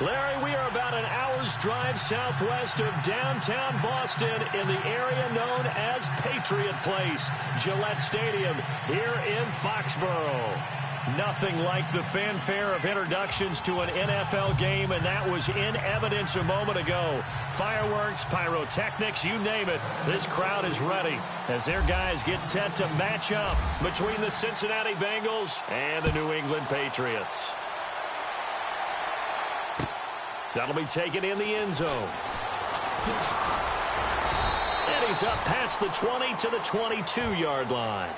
Larry, we are about an hour's drive southwest of downtown Boston in the area known as Patriot Place, Gillette Stadium, here in Foxborough. Nothing like the fanfare of introductions to an NFL game, and that was in evidence a moment ago. Fireworks, pyrotechnics, you name it. This crowd is ready as their guys get set to match up between the Cincinnati Bengals and the New England Patriots. That'll be taken in the end zone. And he's up past the 20 to the 22-yard line.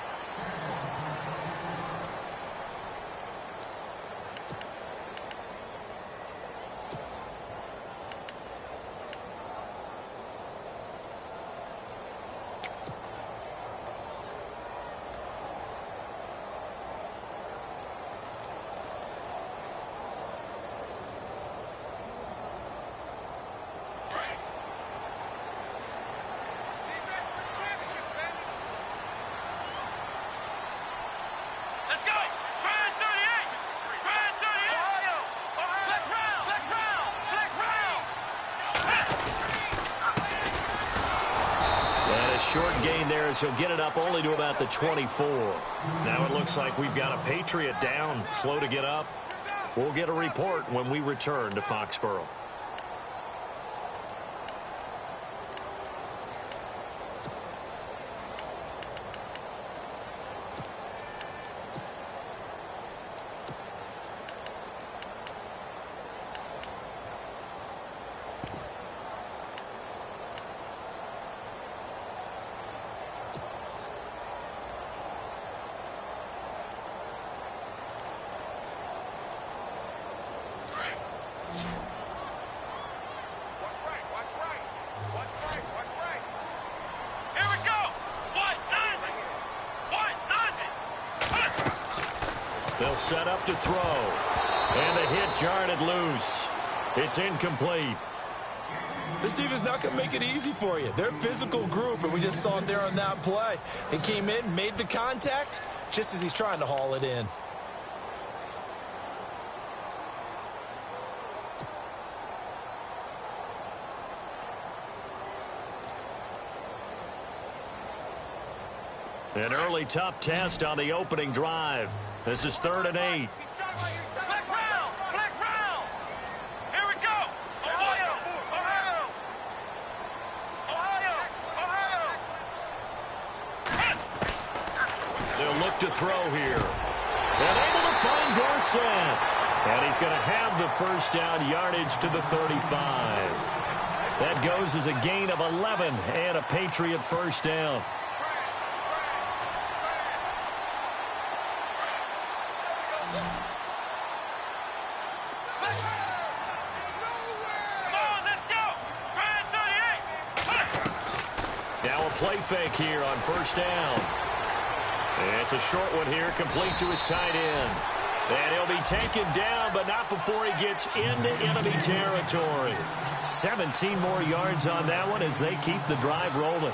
Short gain there as he'll get it up only to about the 24. Now it looks like we've got a Patriot down, slow to get up. We'll get a report when we return to Foxborough. They'll set up to throw. And the hit jarred it loose. It's incomplete. This team is not going to make it easy for you. They're a physical group, and we just saw it there on that play. He came in, made the contact, just as he's trying to haul it in. An early tough test on the opening drive. This is 3rd and 8. Flex round. Here we go. Ohio. They'll look to throw here. And able to find Dorsett. And he's going to have the first down yardage to the 35. That goes as a gain of 11 and a Patriot first down. Play fake here on first down. It's a short one here, complete to his tight end. And he'll be taken down, but not before he gets into enemy territory. 17 more yards on that one as they keep the drive rolling.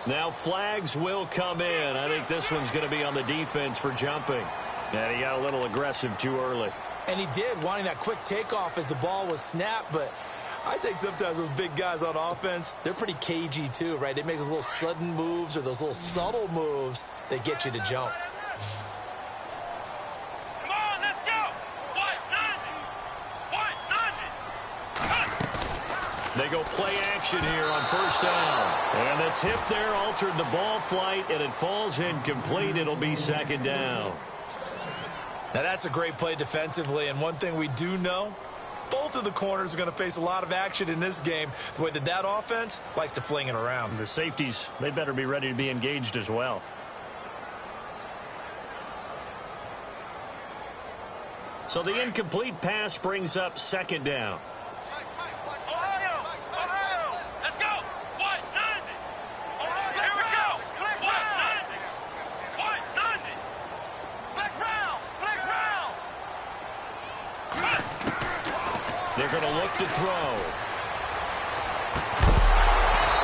Now flags will come in. I think this one's going to be on the defense for jumping. And he got a little aggressive too early. And he did, wanting that quick takeoff as the ball was snapped. But I think sometimes those big guys on offense, they're pretty cagey too, right? They make those little sudden moves or those little subtle moves that get you to jump. They go play action here on first down. And the tip there altered the ball flight, and it falls incomplete. It'll be second down. Now that's a great play defensively, and one thing we do know, both of the corners are going to face a lot of action in this game, the way that offense likes to fling it around. The safeties, they better be ready to be engaged as well. So the incomplete pass brings up second down. Flex round. They're going to look to throw.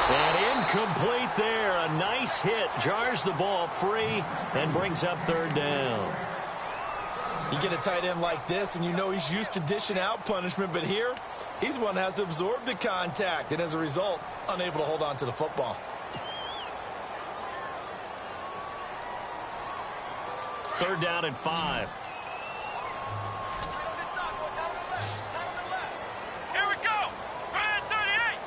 And incomplete there. A nice hit. Jars the ball free and brings up third down. You get a tight end like this, and you know he's used to dishing out punishment, but here, he's one that has to absorb the contact, and as a result, unable to hold on to the football. Third down and 5. Here we go. Brand 38.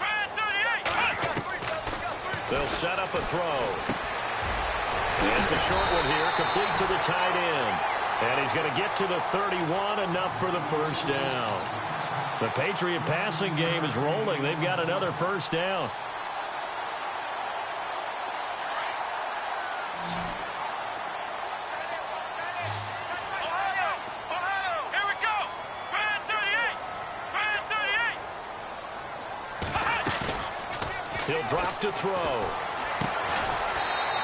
Brand 38. They'll set up a throw. It's a short one here, complete to the tight end. And he's going to get to the 31, enough for the first down. The Patriot passing game is rolling. They've got another first down. Ohio. Here we go. Brand 38. Brand 38. He'll drop to throw.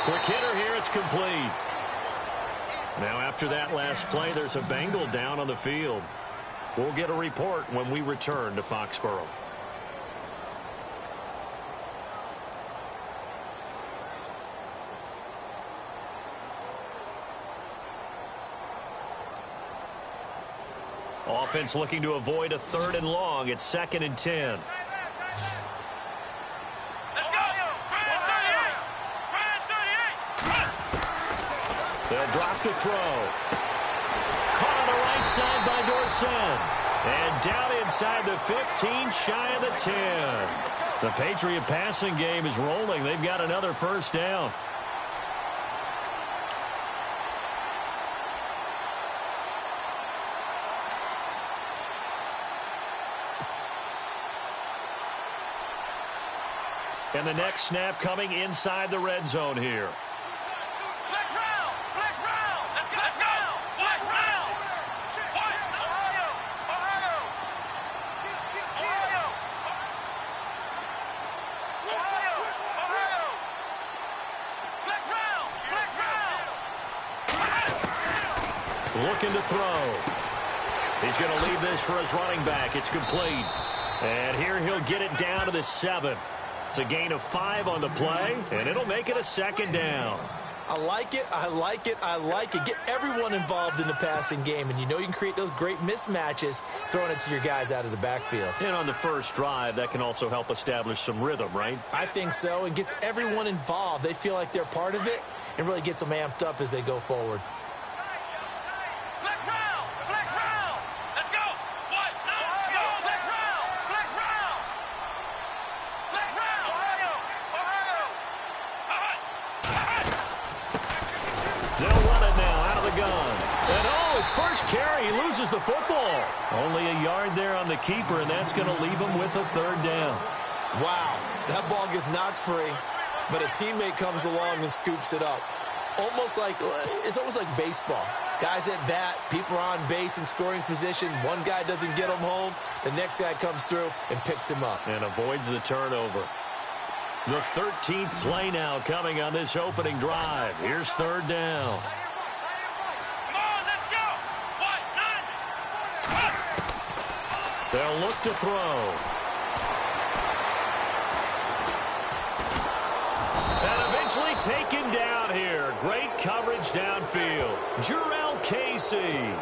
Quick hitter here. It's complete. Now, after that last play, there's a Bengal down on the field. We'll get a report when we return to Foxborough. Offense looking to avoid a 3rd and long. It's 2nd and 10. They'll drop to throw. Caught on the right side by Dorsett. And down inside the 15, shy of the 10. The Patriot passing game is rolling. They've got another first down. And the next snap coming inside the red zone here. Looking to throw. He's going to leave this for his running back. It's complete. And here he'll get it down to the 7. It's a gain of 5 on the play, and it'll make it a 2nd down. I like it, I like it, I like it. Get everyone involved in the passing game, and you know you can create those great mismatches throwing it to your guys out of the backfield. And on the first drive, that can also help establish some rhythm, right? I think so, and gets everyone involved. They feel like they're part of it, and really gets them amped up as they go forward. First carry, he loses the football. Only a yard there on the keeper, and that's going to leave him with a 3rd down. Wow, that ball gets knocked free, but a teammate comes along and scoops it up. It's almost like baseball. Guys at bat, people are on base in scoring position. One guy doesn't get him home. The next guy comes through and picks him up. And avoids the turnover. The 13th play now coming on this opening drive. Here's 3rd down. They'll look to throw. And eventually taken down here. Great coverage downfield. Jurrell Casey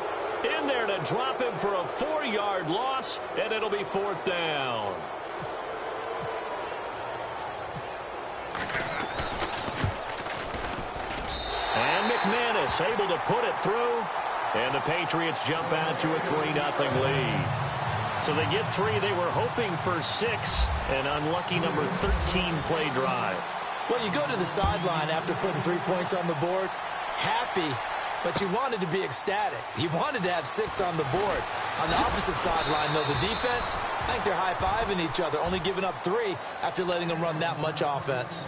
in there to drop him for a 4-yard loss, and it'll be 4th down. And McManus able to put it through, and the Patriots jump out to a 3-0 lead. So they get 3. They were hoping for 6. An unlucky number 13 play drive. Well, you go to the sideline after putting 3 points on the board, happy, but you wanted to be ecstatic. You wanted to have 6 on the board. On the opposite sideline, though, the defense, I think they're high-fiving each other, only giving up 3 after letting them run that much offense.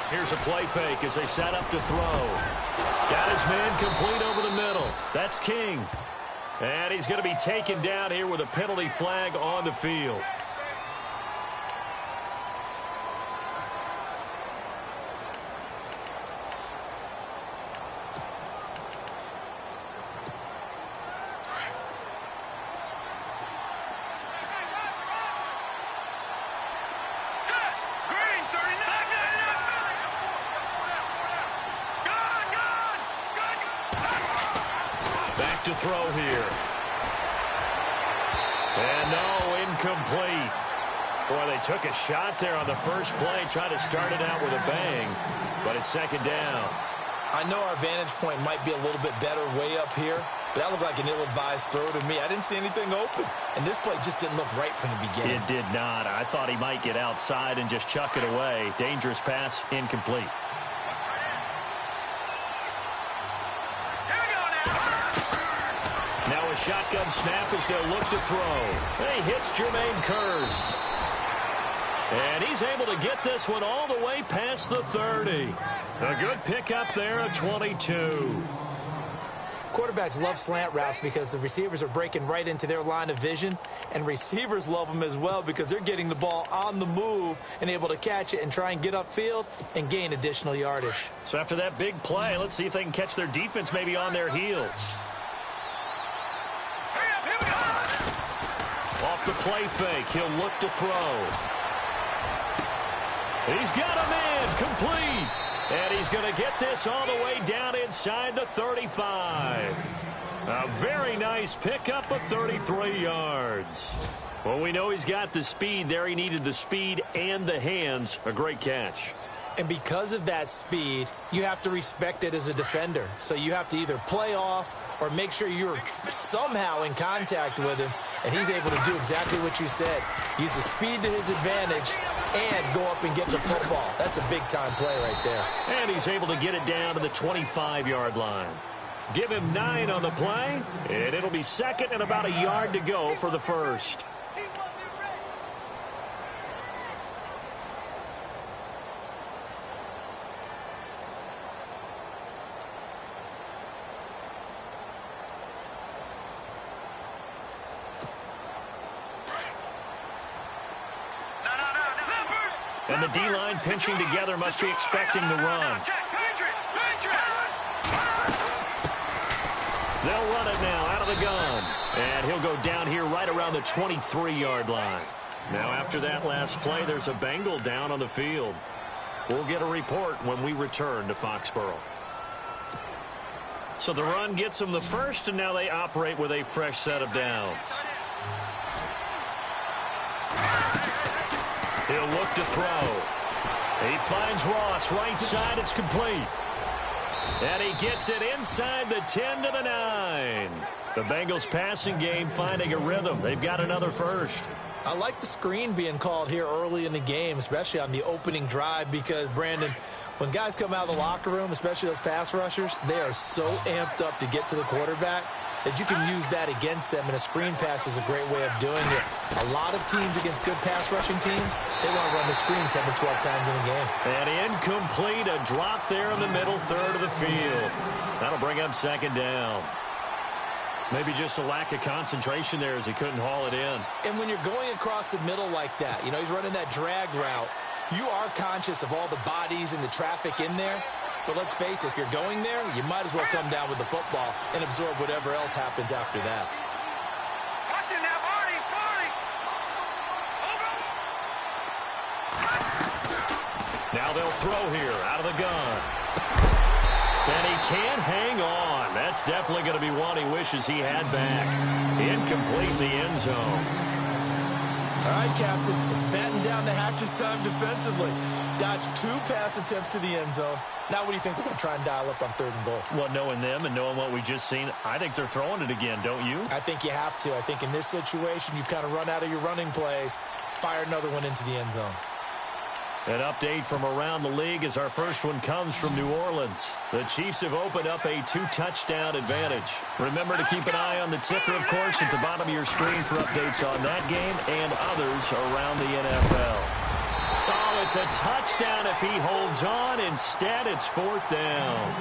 Here's a play fake as they set up to throw. Got his man complete over the middle. That's King. And he's going to be taken down here with a penalty flag on the field. To throw here. And no, incomplete. Boy, they took a shot there on the first play, tried to start it out with a bang, but it's second down. I know our vantage point might be a little bit better way up here, but that looked like an ill-advised throw to me. I didn't see anything open, and this play just didn't look right from the beginning. It did not. I thought he might get outside and just chuck it away. Dangerous pass, incomplete. Now a shotgun snap as they'll look to throw. He hits Jermaine Kearse. And he's able to get this one all the way past the 30. A good pickup there at 22. Quarterbacks love slant routes because the receivers are breaking right into their line of vision, and receivers love them as well because they're getting the ball on the move and able to catch it and try and get upfield and gain additional yardage. So after that big play, let's see if they can catch their defense maybe on their heels. Off the play fake, he'll look to throw. He's got a man complete. And he's going to get this all the way down inside the 35. A very nice pickup of 33 yards. Well, we know he's got the speed there. He needed the speed and the hands. A great catch. And because of that speed, you have to respect it as a defender. So you have to either play off or make sure you're somehow in contact with him. And he's able to do exactly what you said. Use the speed to his advantage and go up and get the football. That's a big-time play right there. And he's able to get it down to the 25-yard line. Give him 9 on the play, and it'll be second and about a yard to go for the first. And the D-line pinching together must be expecting the run. They'll run it now out of the gun. And he'll go down here right around the 23-yard line. Now after that last play, there's a Bengal down on the field. We'll get a report when we return to Foxborough. So the run gets them the first, and now they operate with a fresh set of downs. He'll look to throw. He finds Ross right side. It's complete. And he gets it inside the 10 to the 9. The Bengals passing game finding a rhythm. They've got another first. I like the screen being called here early in the game, especially on the opening drive, because, Brandon, when guys come out of the locker room, especially those pass rushers, they are so amped up to get to the quarterback that you can use that against them, and a screen pass is a great way of doing it. A lot of teams against good pass rushing teams, they want to run the screen 10 to 12 times in a game. And incomplete, a drop there in the middle third of the field. That'll bring up second down. Maybe just a lack of concentration there as he couldn't haul it in. And when you're going across the middle like that, you know, he's running that drag route, you are conscious of all the bodies and the traffic in there. But let's face it, if you're going there, you might as well come down with the football and absorb whatever else happens after that. Watching that, Marty. Now they'll throw here out of the gun. And he can't hang on. That's definitely going to be one he wishes he had back. Incomplete in the end zone. All right, Captain. It's batten down the hatches time defensively. Dodged 2 pass attempts to the end zone. Now what do you think they're going to try and dial up on 3rd and goal? Well, knowing them and knowing what we just seen, I think they're throwing it again, don't you? I think you have to. I think in this situation, you've kind of run out of your running plays. Fire another one into the end zone. An update from around the league as our first one comes from New Orleans. The Chiefs have opened up a 2-touchdown advantage. Remember to keep an eye on the ticker, of course, at the bottom of your screen for updates on that game and others around the NFL. Oh, it's a touchdown if he holds on. Instead, it's 4th down.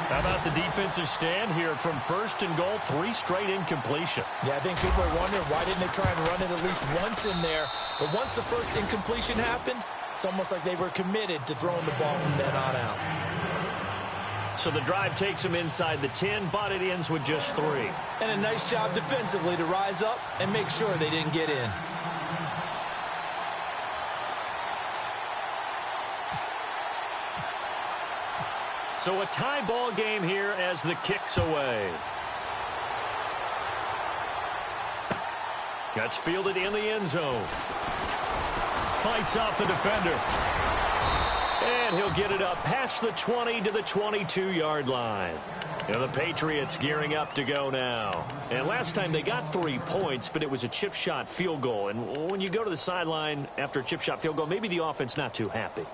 How about the defensive stand here from 1st and goal, 3 straight incompletion? Yeah, I think people are wondering why didn't they try and run it at least once in there. But once the first incompletion happened, it's almost like they were committed to throwing the ball from then on out. So the drive takes them inside the 10, but it ends with just 3. And a nice job defensively to rise up and make sure they didn't get in. So a tie ball game here as the kick's away. That's fielded in the end zone. Fights off the defender. And he'll get it up past the 20 to the 22-yard line. And the Patriots gearing up to go now. And last time they got 3 points, but it was a chip shot field goal. And when you go to the sideline after a chip shot field goal, maybe the offense not too happy.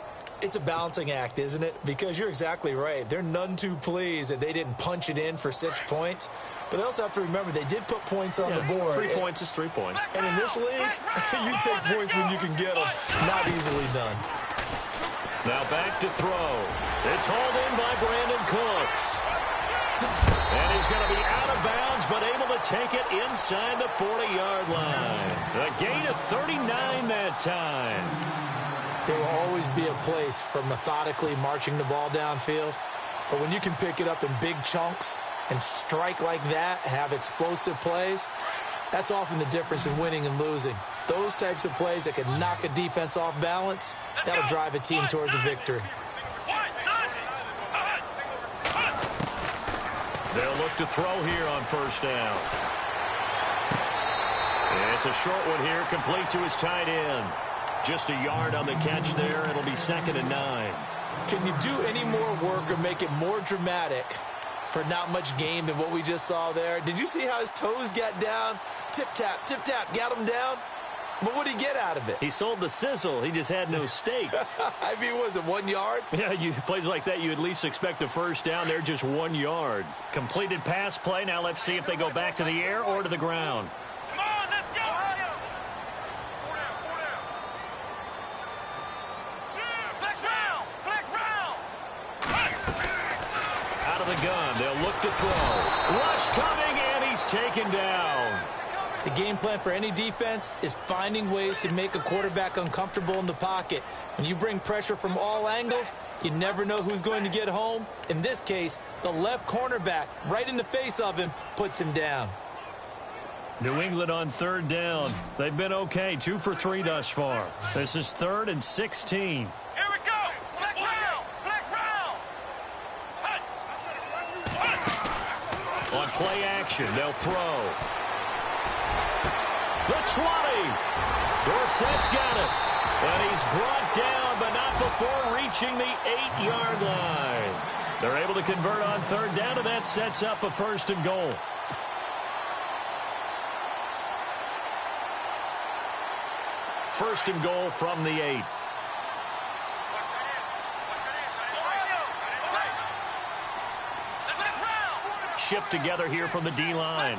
It's a balancing act, isn't it? Because you're exactly right. They're none too pleased that they didn't punch it in for 6 points. But they also have to remember they did put points on the board. 3 points is 3 points. And in this league, you take points when you can get them. Not easily done. Now back to throw. It's hauled in by Brandon Cooks. And he's going to be out of bounds, but able to take it inside the 40-yard line. A gain of 39 that time. There will always be a place for methodically marching the ball downfield. But when you can pick it up in big chunks and strike like that, have explosive plays, that's often the difference in winning and losing. Those types of plays that can knock a defense off balance, that'll drive a team towards a victory. They'll look to throw here on 1st down. It's a short one here, complete to his tight end. Just a yard on the catch there. It'll be 2nd and 9. Can you do any more work or make it more dramatic for not much gain than what we just saw there? Did you see how his toes got down? Tip-tap, got him down. But what did he get out of it? He sold the sizzle. He just had no steak. I mean, was it 1 yard? Yeah, plays like that, you at least expect a 1st down. They're just 1 yard. Completed pass play. Now let's see if they go back to the air or to the ground. The gun. They'll look to throw. Rush coming, and he's taken down. The game plan for any defense is finding ways to make a quarterback uncomfortable in the pocket. When you bring pressure from all angles, you never know who's going to get home. In this case, the left cornerback, right in the face of him, puts him down. New England on 3rd down. They've been okay, 2 for 3 thus far. This is 3rd and 16. On play action, they'll throw. The 20. Dorsett's got it. And he's brought down, but not before reaching the 8-yard line. They're able to convert on 3rd down, and that sets up a 1st and goal. First and goal from the 8. Shift together here from the D-line.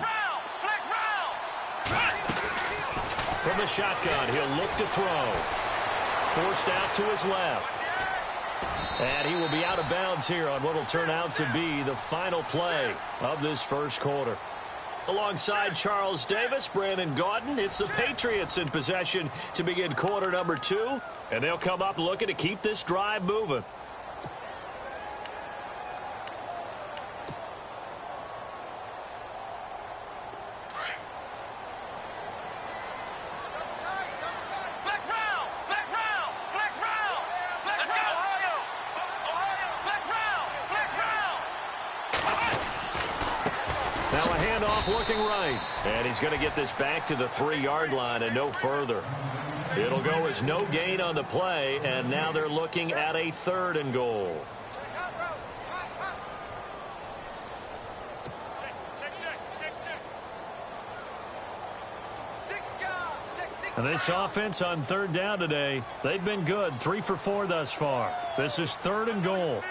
From the shotgun, he'll look to throw. Forced out to his left. And he will be out of bounds here on what will turn out to be the final play of this 1st quarter. Alongside Charles Davis, Brandon Gaudin, it's the Patriots in possession to begin quarter number 2. And they'll come up looking to keep this drive moving. Looking right, and he's going to get this back to the 3-yard line and no further. It'll go as no gain on the play, and now they're looking at a 3rd and goal. And this offense on 3rd down today, they've been good, 3 for 4 thus far. This is 3rd and goal.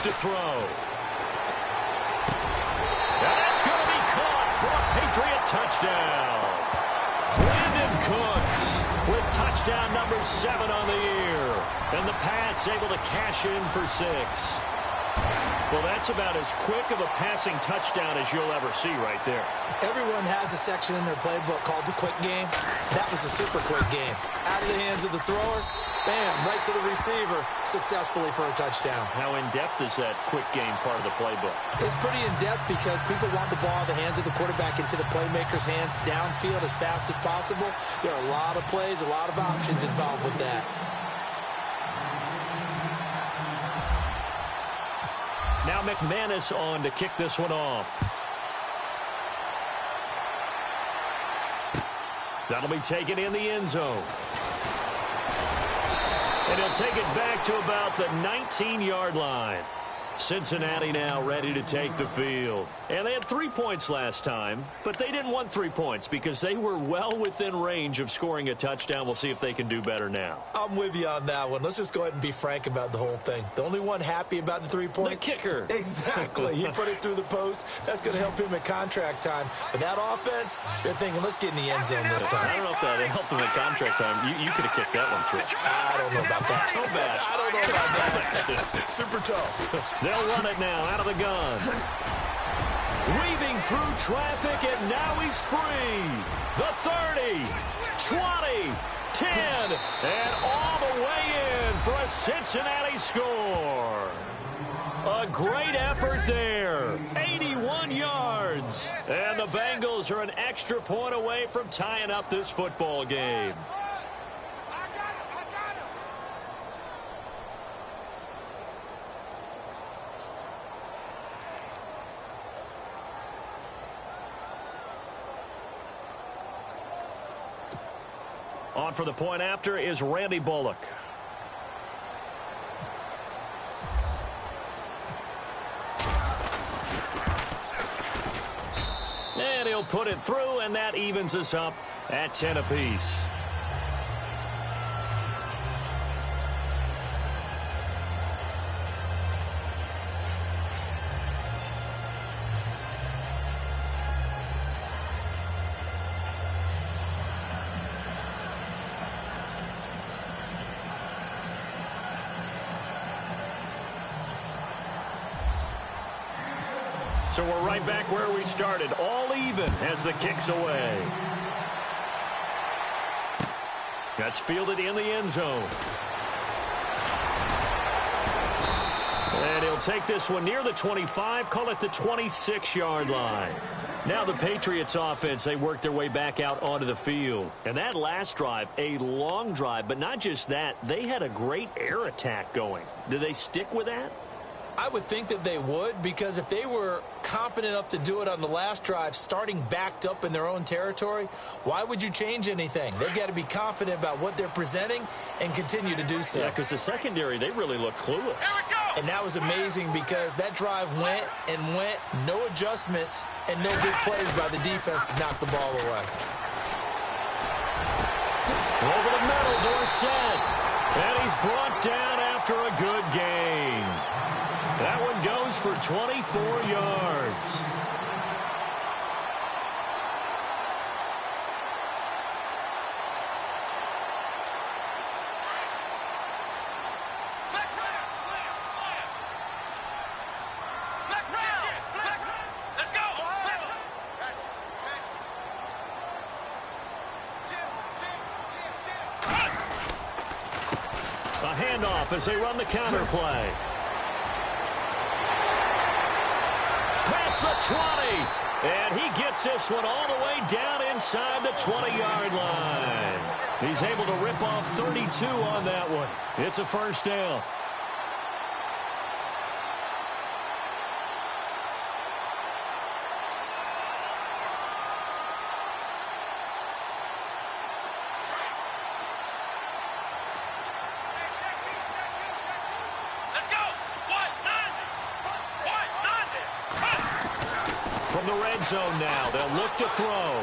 To throw. Patriot touchdown. Brandon Cooks with touchdown number 7 on the year. And the Pats able to cash in for 6. Well, that's about as quick of a passing touchdown as you'll ever see right there. Everyone has a section in their playbook called the quick game. That was a super quick game. Out of the hands of the thrower, bam, right to the receiver, successfully for a touchdown. How in-depth is that quick game part of the playbook? It's pretty in-depth because people want the ball in the hands of the quarterback into the playmaker's hands downfield as fast as possible. There are a lot of plays, a lot of options involved with that. Now McManus on to kick this one off. That'll be taken in the end zone. And he'll take it back to about the 19-yard line. Cincinnati now ready to take the field. And they had 3 points last time, but they didn't want 3 points because they were well within range of scoring a touchdown. We'll see if they can do better now. I'm with you on that one. Let's just go ahead and be frank about the whole thing. The only one happy about the 3-point? The kicker. Exactly. He put it through the post. That's going to help him at contract time. But that offense, they're thinking, let's get in the end zone this time. I don't know if that helped them at contract time. You could have kicked that one through. I don't know about that. Toe badge. I don't know about that. Super toe. They'll run it now out of the gun. Weaving through traffic, and now he's free. The 30, 20, 10, and all the way in for a Cincinnati score. A great effort there. 81 yards. And the Bengals are an extra point away from tying up this football game. On for the point after is Randy Bullock. And he'll put it through, and that evens us up at 10 apiece. So we're right back where we started, all even as the kick's away. That's fielded in the end zone. And he'll take this one near the 25, call it the 26-yard line. Now the Patriots offense, they work their way back out onto the field. And that last drive, a long drive, but not just that, they had a great air attack going. Do they stick with that? I would think that they would, because if they were competent enough to do it on the last drive, starting backed up in their own territory, why would you change anything? They've got to be confident about what they're presenting and continue to do so. Yeah, because the secondary, they really look clueless. And that was amazing because that drive went and went, no adjustments, and no big plays by the defense to knock the ball away. Over the middle, Dorsett. And he's brought down after a good gain. That one goes for 24 yards. Let's go. A handoff as they run the counter play. Past the 20. And he gets this one all the way down inside the 20-yard line. He's able to rip off 32 on that one. It's a first down. From the red zone now, they'll look to throw.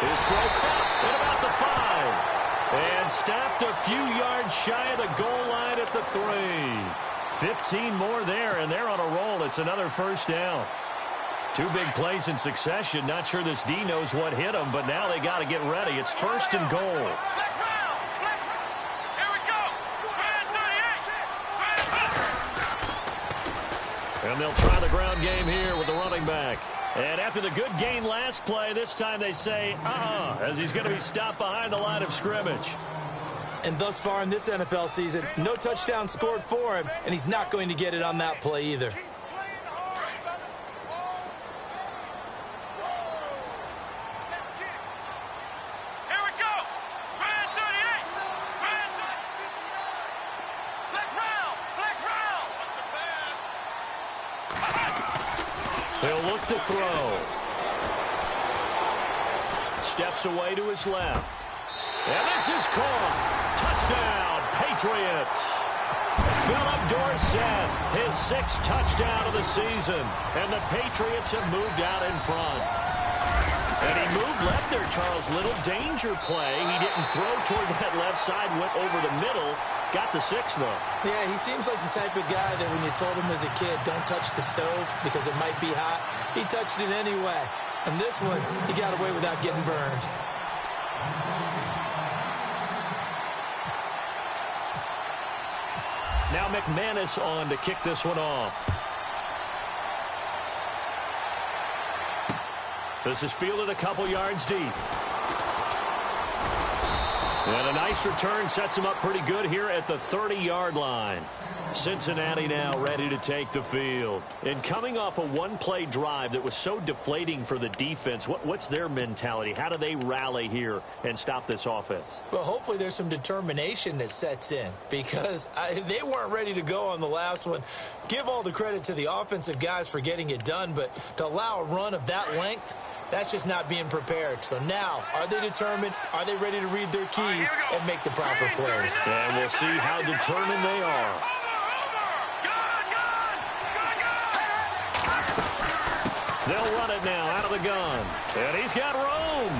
His throw caught at about the 5. And stopped a few yards shy of the goal line at the 3. 15 more there, and they're on a roll. It's another first down. Two big plays in succession. Not sure this D knows what hit him, but now they got to get ready. It's 1st and goal. And they'll try the ground game here with the running back. And after the good gain last play, this time they say, as he's going to be stopped behind the line of scrimmage. And thus far in this NFL season, no touchdown scored for him, and he's not going to get it on that play either. He'll look to throw. Steps away to his left. And this is caught. Touchdown, Patriots. Philip Dorsett, his 6th touchdown of the season. And the Patriots have moved out in front. And he moved left there, Charles. Little danger play. He didn't throw toward that left side, went over the middle. Got the 6, though. Yeah, he seems like the type of guy that when you told him as a kid, don't touch the stove because it might be hot, he touched it anyway. And this one, he got away without getting burned. Now McManus on to kick this one off. This is fielded a couple yards deep. And a nice return sets him up pretty good here at the 30-yard line. Cincinnati now ready to take the field. And coming off a one-play drive that was so deflating for the defense, what's their mentality? How do they rally here and stop this offense? Well, hopefully there's some determination that sets in because they weren't ready to go on the last one. Give all the credit to the offensive guys for getting it done, but to allow a run of that length, that's just not being prepared. So now, are they determined? Are they ready to read their keys and make the proper plays? And we'll see how determined they are. They'll run it now out of the gun. And he's got room.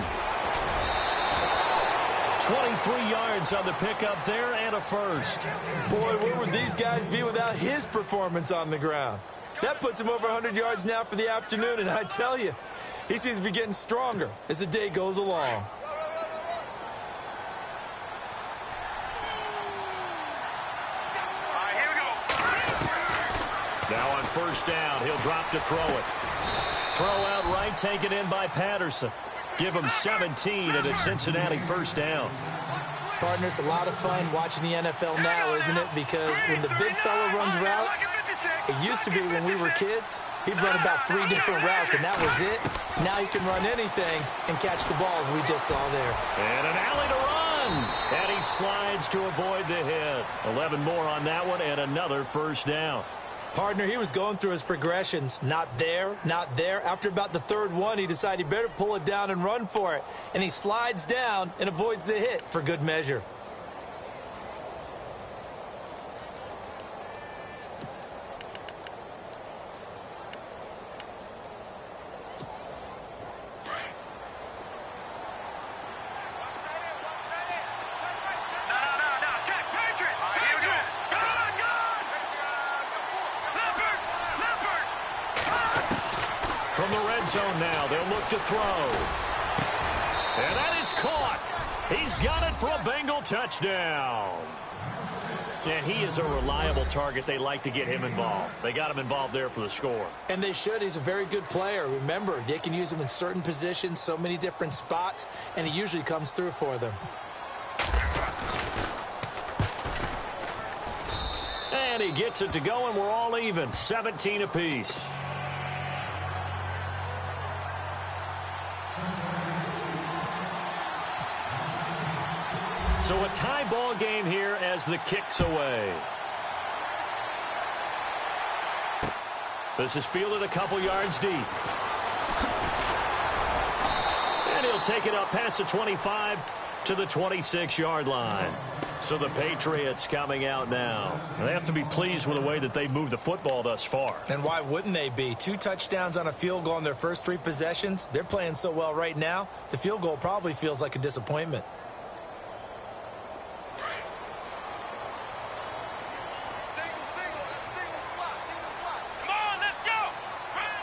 23 yards on the pickup there and a first. Boy, where would these guys be without his performance on the ground? That puts him over 100 yards now for the afternoon, and I tell you, he seems to be getting stronger as the day goes along. Now on 1st down, he'll drop to throw it. Throw out right, taken in by Patterson. Give him 17 at a Cincinnati 1st down. Partner, it's a lot of fun watching the NFL now, isn't it? Because when the big fella runs routes, it used to be when we were kids, he'd run about 3 different routes, and that was it. Now he can run anything and catch the balls we just saw there. And an alley to run. And he slides to avoid the hit. 11 more on that one and another 1st down. Partner, he was going through his progressions. Not there, not there. After about the 3rd one, he decided he better pull it down and run for it. And he slides down and avoids the hit for good measure. From the red zone now, they'll look to throw. And that is caught. He's got it for a Bengal touchdown. And he is a reliable target. They like to get him involved. They got him involved there for the score. And they should. He's a very good player. Remember, they can use him in certain positions, so many different spots, and he usually comes through for them. And he gets it to go, and we're all even. 17 apiece. So a tie ball game here as the kick's away. This is fielded a couple yards deep. And he'll take it up past the 25 to the 26-yard line. So the Patriots coming out now. They have to be pleased with the way that they moved the football thus far. And why wouldn't they be? 2 touchdowns on a field goal in their first 3 possessions. They're playing so well right now, the field goal probably feels like a disappointment.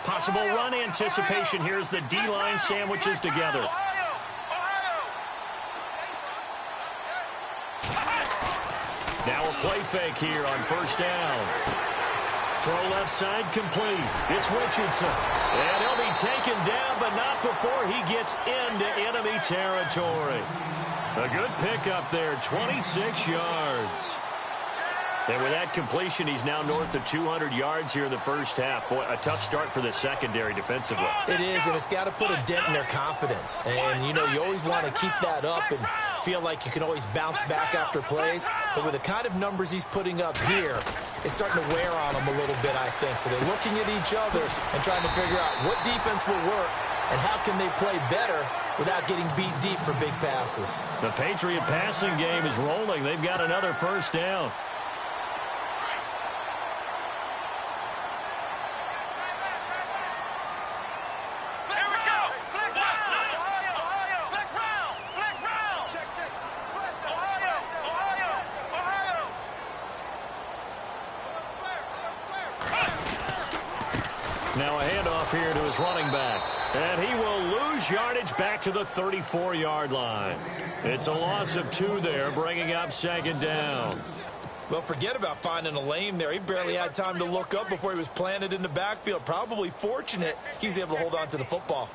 Possible run anticipation. Here's the D-line sandwiches together. Now a play fake here on first down. Throw left side complete. It's Richardson. And he'll be taken down, but not before he gets into enemy territory. A good pickup there, 26 yards. And with that completion, he's now north of 200 yards here in the first half. Boy, a tough start for the secondary defensively. It is, and it's got to put a dent in their confidence. And, you know, you always want to keep that up and feel like you can always bounce back after plays. But with the kind of numbers he's putting up here, it's starting to wear on them a little bit, I think. So they're looking at each other and trying to figure out what defense will work and how can they play better without getting beat deep for big passes. The Patriot passing game is rolling. They've got another first down. Now a handoff here to his running back. And he will lose yardage back to the 34-yard line. It's a loss of 2 there, bringing up second down. Well, forget about finding a lane there. He barely had time to look up before he was planted in the backfield. Probably fortunate he was able to hold on to the football.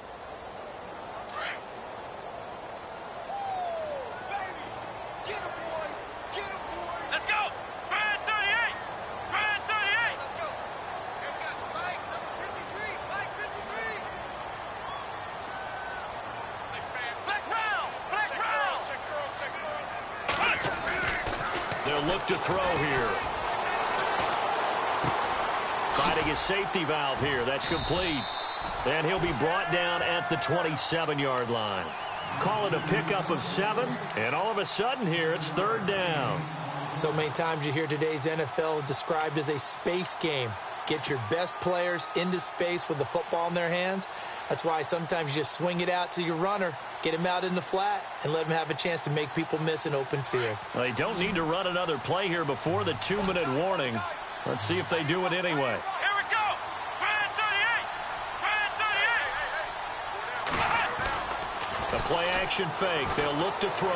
Look to throw here. Finding his safety valve here. That's complete. And he'll be brought down at the 27-yard line. Call it a pickup of 7. And all of a sudden here, it's third down. So many times you hear today's NFL described as a space game. Get your best players into space with the football in their hands. That's why sometimes you just swing it out to your runner, get him out in the flat, and let him have a chance to make people miss an open field. They don't need to run another play here before the 2-minute warning. Let's see if they do it anyway. Here we go. Brand 38. A play action fake. They'll look to throw.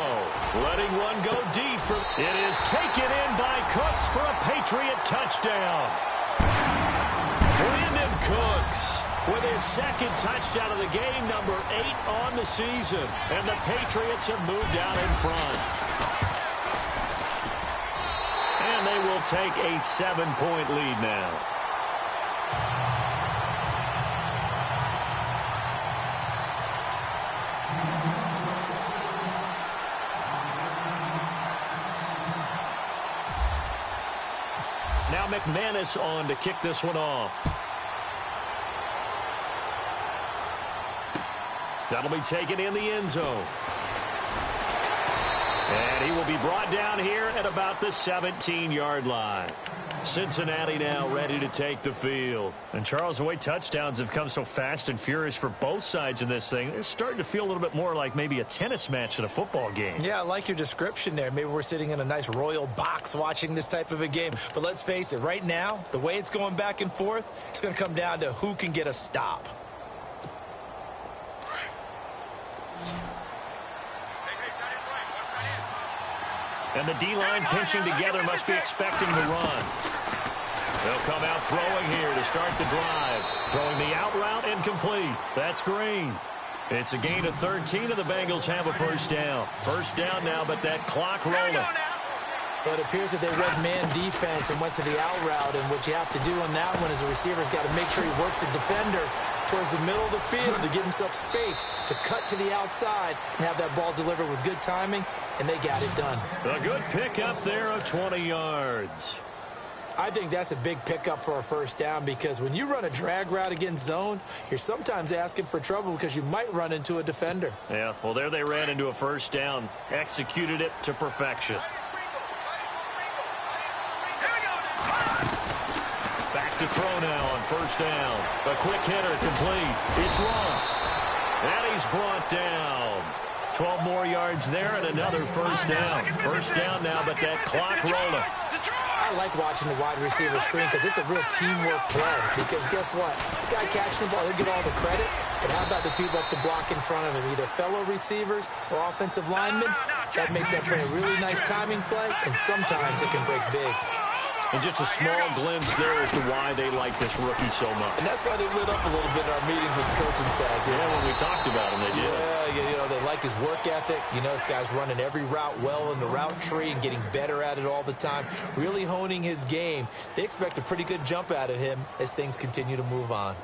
Letting one go deep. It is taken in by Cooks for a Patriot touchdown. Brandon Cooks with his second touchdown of the game, number 8 on the season. And the Patriots have moved out in front. And they will take a 7-point lead now. Now McManus on to kick this one off. That'll be taken in the end zone. And he will be brought down here at about the 17-yard line. Cincinnati now ready to take the field. And Charles, the way touchdowns have come so fast and furious for both sides in this thing, it's starting to feel a little bit more like maybe a tennis match than a football game. Yeah, I like your description there. Maybe we're sitting in a nice royal box watching this type of a game. But let's face it, right now, the way it's going back and forth, it's going to come down to who can get a stop. And the D-line pinching together must be expecting the run. They'll come out throwing here to start the drive. Throwing the out route incomplete. That's Green. It's a gain of 13, and the Bengals have a first down. First down now, but that clock rolling. But it appears that they read man defense and went to the out route, and what you have to do on that one is the receiver's got to make sure he works the defender towards the middle of the field to give himself space to cut to the outside and have that ball delivered with good timing, and they got it done. A good pickup there of 20 yards. I think that's a big pickup for a first down because when you run a drag route against zone, you're sometimes asking for trouble because you might run into a defender. Yeah, well, there they ran into a first down, executed it to perfection. Back to throw now on first down. A quick hitter complete. It's Ross. And he's brought down. 12 more yards there and another first down. First down now, but that clock rolling. I I like watching the wide receiver screen because it's a real teamwork play. Because guess what? The guy catching the ball, he'll get all the credit. But how about the people up to block in front of him, either fellow receivers or offensive linemen? That makes that play a really nice timing play, and sometimes it can break big. And just a small glimpse there as to why they like this rookie so much. And that's why they lit up a little bit in our meetings with the coaching staff. Yeah, when we talked about him, they did. Yeah, you know, they like his work ethic. You know, this guy's running every route well in the route tree and getting better at it all the time, really honing his game. They expect a pretty good jump out of him as things continue to move on.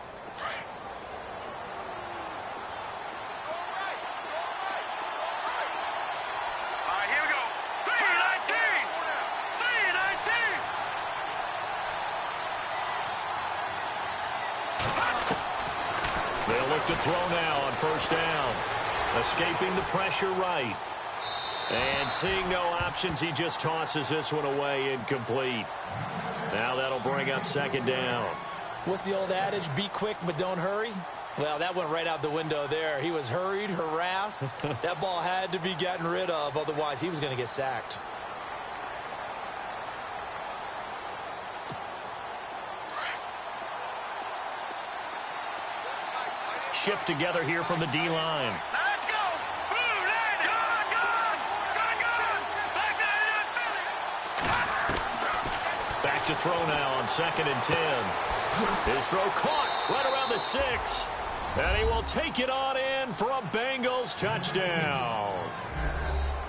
They'll look to throw now on first down. Escaping the pressure right. And seeing no options, he just tosses this one away, incomplete. Now that'll bring up second down. What's the old adage? Be quick, but don't hurry? Well, that went right out the window there. He was hurried, harassed. That ball had to be gotten rid of, otherwise he was going to get sacked. Shift together here from the D-line. Let's go! Boom! Back to throw now on 2nd and 10. His throw caught right around the 6. And he will take it on in for a Bengals touchdown.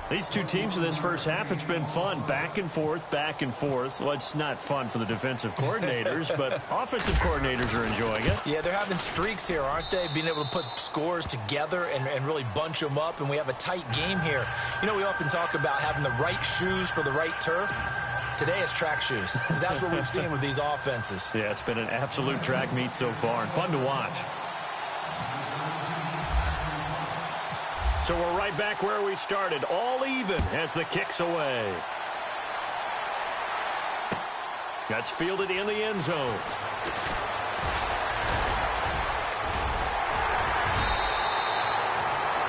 These two teams in this first half, it's been fun. Back and forth, back and forth. Well, it's not fun for the defensive coordinators, but offensive coordinators are enjoying it. Yeah, they're having streaks here, aren't they? Being able to put scores together and really bunch them up, and we have a tight game here. You know, we often talk about having the right shoes for the right turf. Today it's track shoes, because that's what we've seen with these offenses. Yeah, it's been an absolute track meet so far, and fun to watch. So we're right back where we started, all even as the kick's away. That's fielded in the end zone.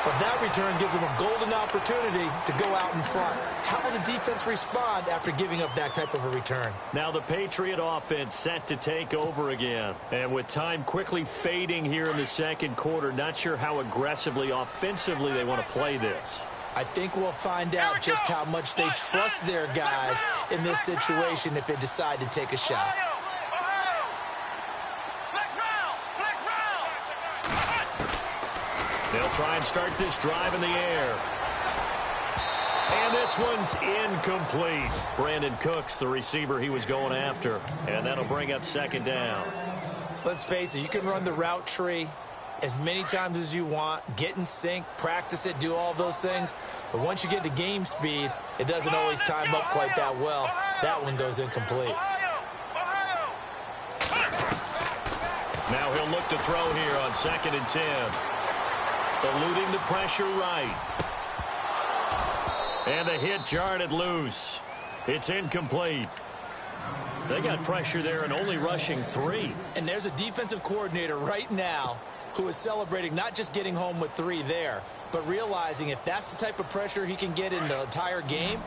But that return gives them a golden opportunity to go out in front. How will the defense respond after giving up that type of a return? Now the Patriot offense set to take over again. And with time quickly fading here in the second quarter, not sure how aggressively, offensively they want to play this. I think we'll find out just how much they trust their guys in this situation if they decide to take a shot. They'll try and start this drive in the air. And this one's incomplete. Brandon Cooks, the receiver he was going after. And that'll bring up second down. Let's face it, you can run the route tree as many times as you want, get in sync, practice it, do all those things. But once you get to game speed, it doesn't always time up quite that well. That one goes incomplete. Now he'll look to throw here on 2nd and 10. Eluding the pressure right. And the hit jarred it loose. It's incomplete. They got pressure there and only rushing 3. And there's a defensive coordinator right now who is celebrating not just getting home with 3 there, but realizing if that's the type of pressure he can get in the entire game,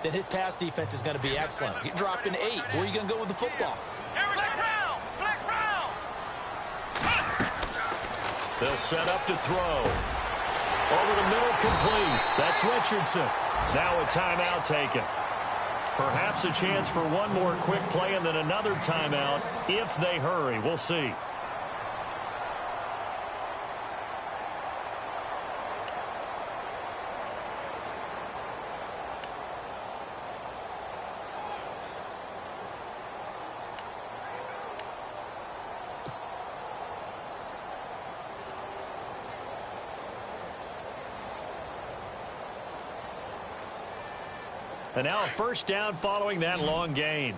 then his pass defense is going to be excellent. You're dropping 8. Where are you going to go with the football? They'll set up to throw. Over the middle, complete. That's Richardson. Now a timeout taken. Perhaps a chance for one more quick play and then another timeout if they hurry. We'll see. And now a first down following that long gain.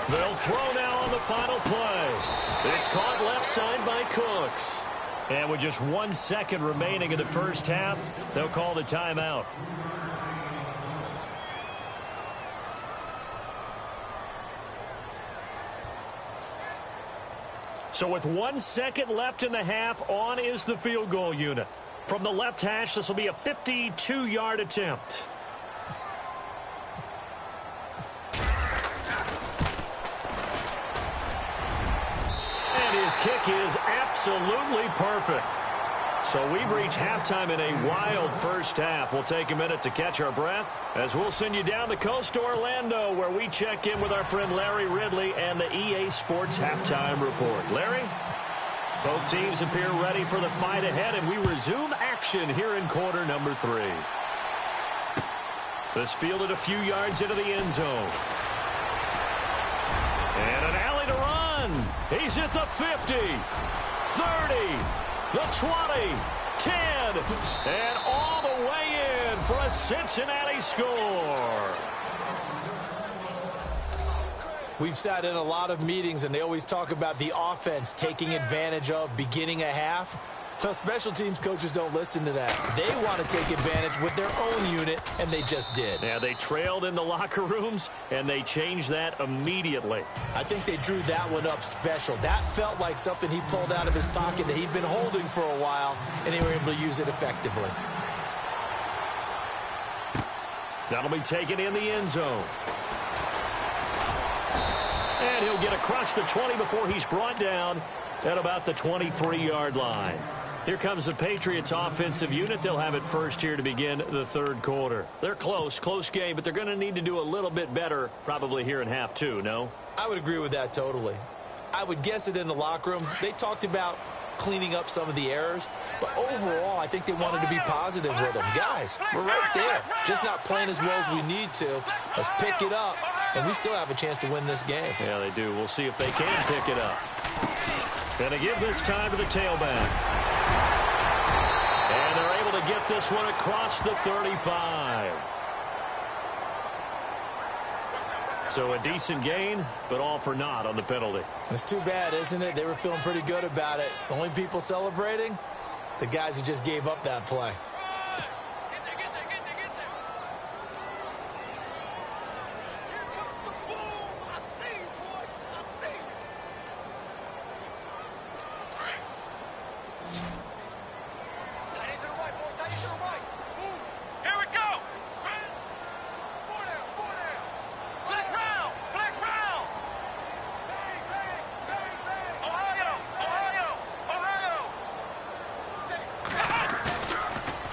They'll throw now on the final play. It's caught left side by Cooks. And with just 1 second remaining in the first half, they'll call the timeout. So with 1 second left in the half, on is the field goal unit. From the left hash, this will be a 52-yard attempt. And his kick is absolutely perfect. So we've reached halftime in a wild first half. We'll take a minute to catch our breath as we'll send you down the coast to Orlando, where we check in with our friend Larry Ridley and the EA Sports Halftime Report. Larry? Both teams appear ready for the fight ahead, and we resume action here in quarter number 3. This fielded a few yards into the end zone. And an alley to run. He's at the 50, 30, the 20, 10, and all the way in for a Cincinnati score. We've sat in a lot of meetings, and they always talk about the offense taking advantage of beginning a half. Well, special teams coaches don't listen to that. They want to take advantage with their own unit, and they just did. Yeah, they trailed in the locker rooms, and they changed that immediately. I think they drew that one up special. That felt like something he pulled out of his pocket that he'd been holding for a while, and they were able to use it effectively. That'll be taken in the end zone. And he'll get across the 20 before he's brought down at about the 23-yard line. Here comes the Patriots offensive unit. They'll have it first here to begin the third quarter. They're close game, but they're going to need to do a little bit better probably here in half 2, no? I would agree with that totally. I would guess it in the locker room. They talked about cleaning up some of the errors, but overall, I think they wanted to be positive with them. Guys, we're right there. Just not playing as well as we need to. Let's pick it up, and we still have a chance to win this game. Yeah, they do. We'll see if they can pick it up. Gonna give this time to the tailback. And they're able to get this one across the 35. So a decent gain, but all for naught on the penalty. It's too bad, isn't it? They were feeling pretty good about it. The only people celebrating, the guys who just gave up that play.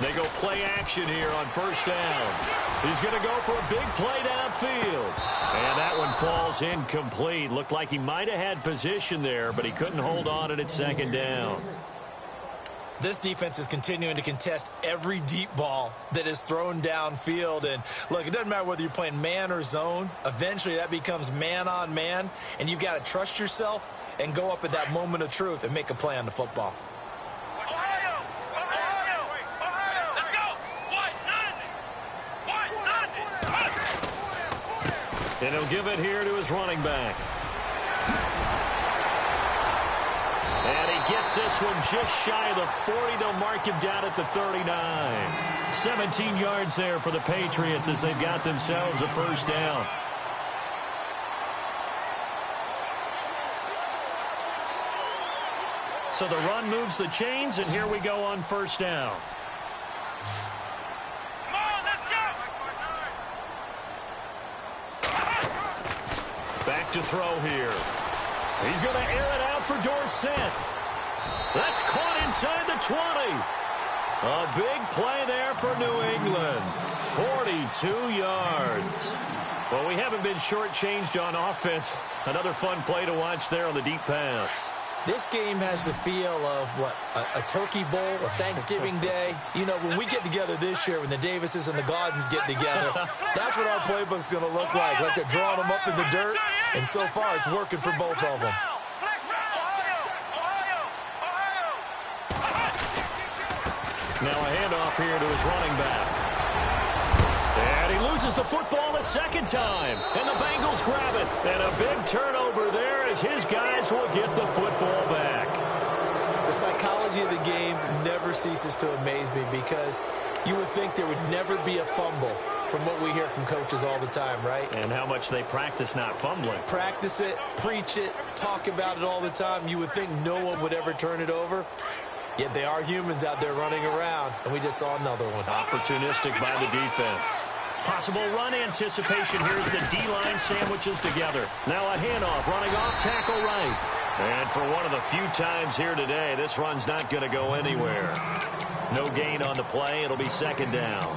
They go play action here on first down. He's going to go for a big play downfield. And that one falls incomplete. Looked like he might have had position there, but he couldn't hold on at second down. This defense is continuing to contest every deep ball that is thrown downfield. And, look, it doesn't matter whether you're playing man or zone. Eventually, that becomes man on man. And you've got to trust yourself and go up at that moment of truth and make a play on the football. And he'll give it here to his running back. And he gets this one just shy of the 40. They'll mark him down at the 39. 17 yards there for the Patriots as they've got themselves a first down. So the run moves the chains, and here we go on first down. Back to throw here. He's going to air it out for Dorsett. That's caught inside the 20. A big play there for New England. 42 yards. Well, we haven't been shortchanged on offense. Another fun play to watch there on the deep pass. This game has the feel of, what, a turkey bowl, a Thanksgiving day. You know, when we get together this year, when the Davises and the Gardens get together, that's what our playbook's going to look like. Like they're drawing them up in the dirt, and so far it's working for both of them. Now a handoff here to his running back. And he loses the football a second time. And the Bengals grab it. And a big turnover there as his guys will get the football back. The psychology of the game never ceases to amaze me because you would think there would never be a fumble from what we hear from coaches all the time, right? And how much they practice not fumbling. Practice it, preach it, talk about it all the time. You would think no one would ever turn it over. Yet they are humans out there running around, and we just saw another one. Opportunistic by the defense. Possible run anticipation. Here's the D-line sandwiches together. Now a handoff, running off tackle right. And for one of the few times here today, this run's not going to go anywhere. No gain on the play. It'll be second down.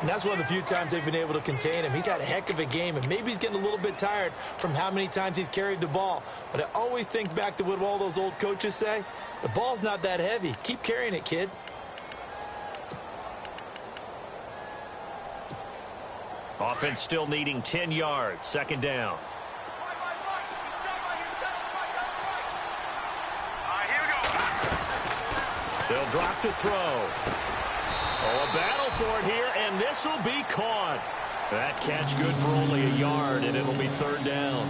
And that's one of the few times they've been able to contain him. He's had a heck of a game, and maybe he's getting a little bit tired from how many times he's carried the ball. But I always think back to what all those old coaches say. The ball's not that heavy. Keep carrying it, kid. Offense still needing 10 yards. Second down. They'll drop to throw. Oh, a battle for it here, and this will be caught. That catch good for only a yard, and it'll be third down.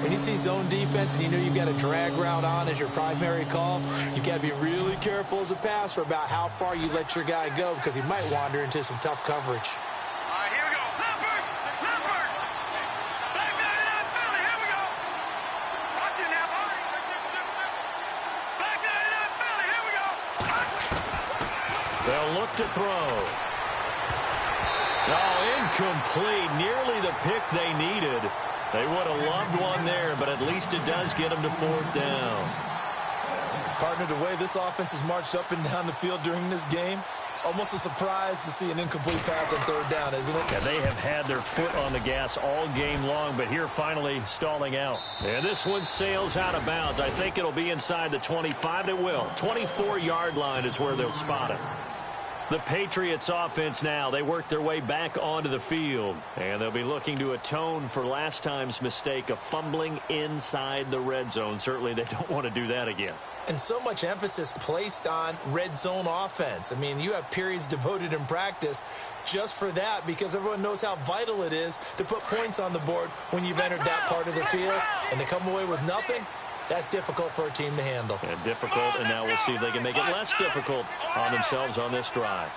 When you see zone defense and you know you've got a drag route on as your primary call, you've got to be really careful as a passer about how far you let your guy go because he might wander into some tough coverage. They'll look to throw. Oh, incomplete. Nearly the pick they needed. They would have loved one there, but at least it does get them to fourth down. Partner, the way this offense has marched up and down the field during this game, it's almost a surprise to see an incomplete pass on third down, isn't it? Yeah, they have had their foot on the gas all game long, but here finally stalling out. And this one sails out of bounds. I think it'll be inside the 25. It will. 24-yard line is where they'll spot it. The Patriots offense now, they work their way back onto the field. And they'll be looking to atone for last time's mistake of fumbling inside the red zone. Certainly they don't want to do that again. And so much emphasis placed on red zone offense. I mean, you have periods devoted in practice just for that because everyone knows how vital it is to put points on the board when you've entered that part of the field. And to come away with nothing, that's difficult for a team to handle. And difficult, and now we'll see if they can make it less difficult on themselves on this drive.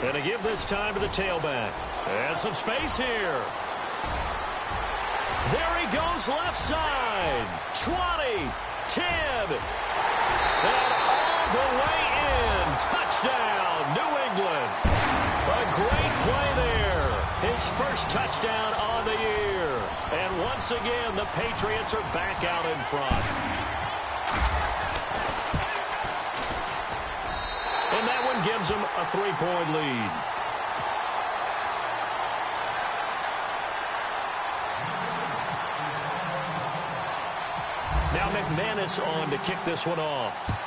And to give this time to the tailback. And some space here. There he goes left side. 20, 10. And all the way in. Touchdown, New England. A great play there. His first touchdown on the year. And once again, the Patriots are back out in front. And that one gives them a 3-point lead. Now McManus on to kick this one off.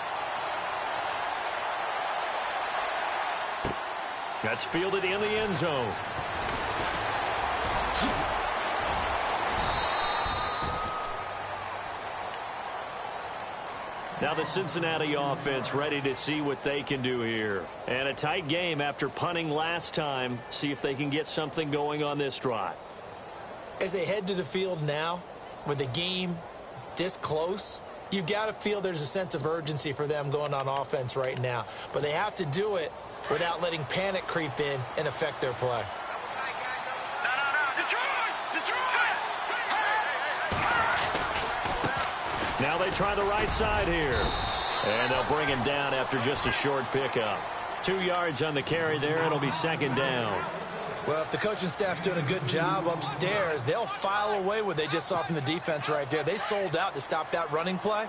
That's fielded in the end zone. Now the Cincinnati offense ready to see what they can do here. And a tight game after punting last time. See if they can get something going on this drive. As they head to the field now, with the game this close, you've got to feel there's a sense of urgency for them going on offense right now. But they have to do it without letting panic creep in and affect their play. Now they try the right side here. And they'll bring him down after just a short pickup. 2 yards on the carry there. It'll be second down. Well, if the coaching staff's doing a good job upstairs, they'll file away what they just saw from the defense right there. They sold out to stop that running play.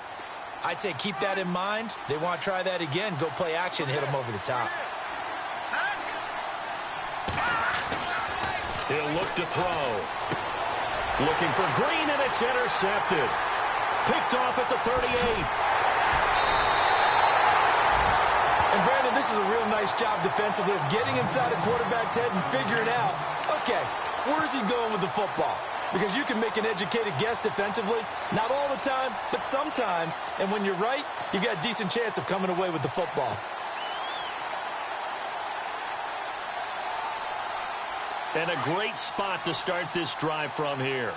I'd say keep that in mind. They want to try that again. Go play action, hit them over the top. He'll look to throw. Looking for Green, and it's intercepted. Picked off at the 38. And, Brandon, this is a real nice job defensively of getting inside a quarterback's head and figuring out, okay, where's he going with the football? Because you can make an educated guess defensively. Not all the time, but sometimes. And when you're right, you've got a decent chance of coming away with the football. And a great spot to start this drive from here.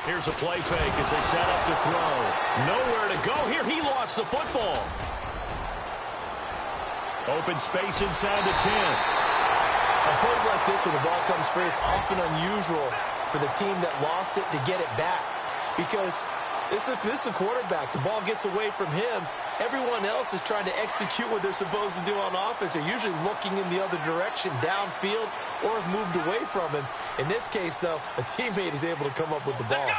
Here's a play fake as they set up to throw. Nowhere to go here. He lost the football. Open space inside the 10. On plays like this, when the ball comes free, it's often unusual for the team that lost it to get it back. Because this is a quarterback. The ball gets away from him. Everyone else is trying to execute what they're supposed to do on offense. They're usually looking in the other direction, downfield, or have moved away from him. In this case, though, a teammate is able to come up with the ball.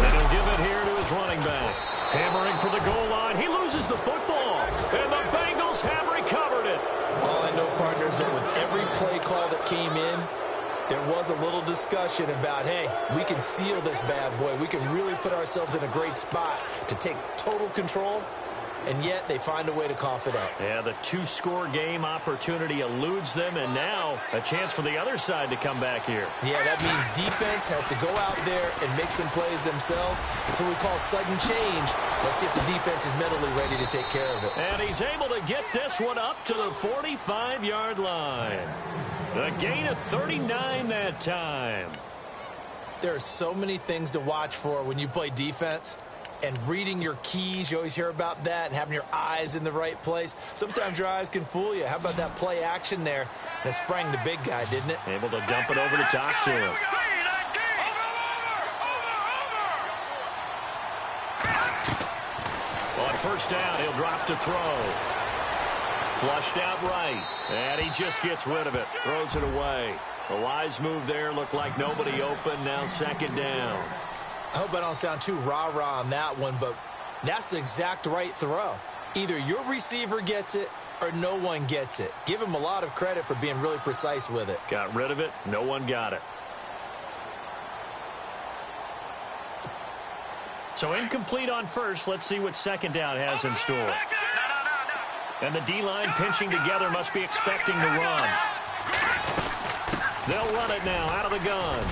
And he'll give it here to his running back. Hammering for the goal line. He loses the football. And the Bengals have recovered it. All I know, partners, that with every play call that came in, there was a little discussion about, hey, we can seal this bad boy. We can really put ourselves in a great spot to take total control, and yet they find a way to cough it up. Yeah, the two-score game opportunity eludes them, and now a chance for the other side to come back here. Yeah, that means defense has to go out there and make some plays themselves. So we call sudden change. Let's see if the defense is mentally ready to take care of it. And he's able to get this one up to the 45-yard line. A gain of 39 that time. There are so many things to watch for when you play defense. And reading your keys, you always hear about that, and having your eyes in the right place. Sometimes your eyes can fool you. How about that play action there? And it sprang the big guy, didn't it? Able to dump it over to talk to him. On first down, he'll drop to throw. Flushed out right, and he just gets rid of it. Throws it away. The wise move there. Looked like nobody open. Now second down. I hope I don't sound too rah-rah on that one, but that's the exact right throw. Either your receiver gets it or no one gets it. Give him a lot of credit for being really precise with it. Got rid of it. No one got it. So incomplete on first. Let's see what second down has in store. And the D-line pinching together, must be expecting to run. They'll run it now out of the gun.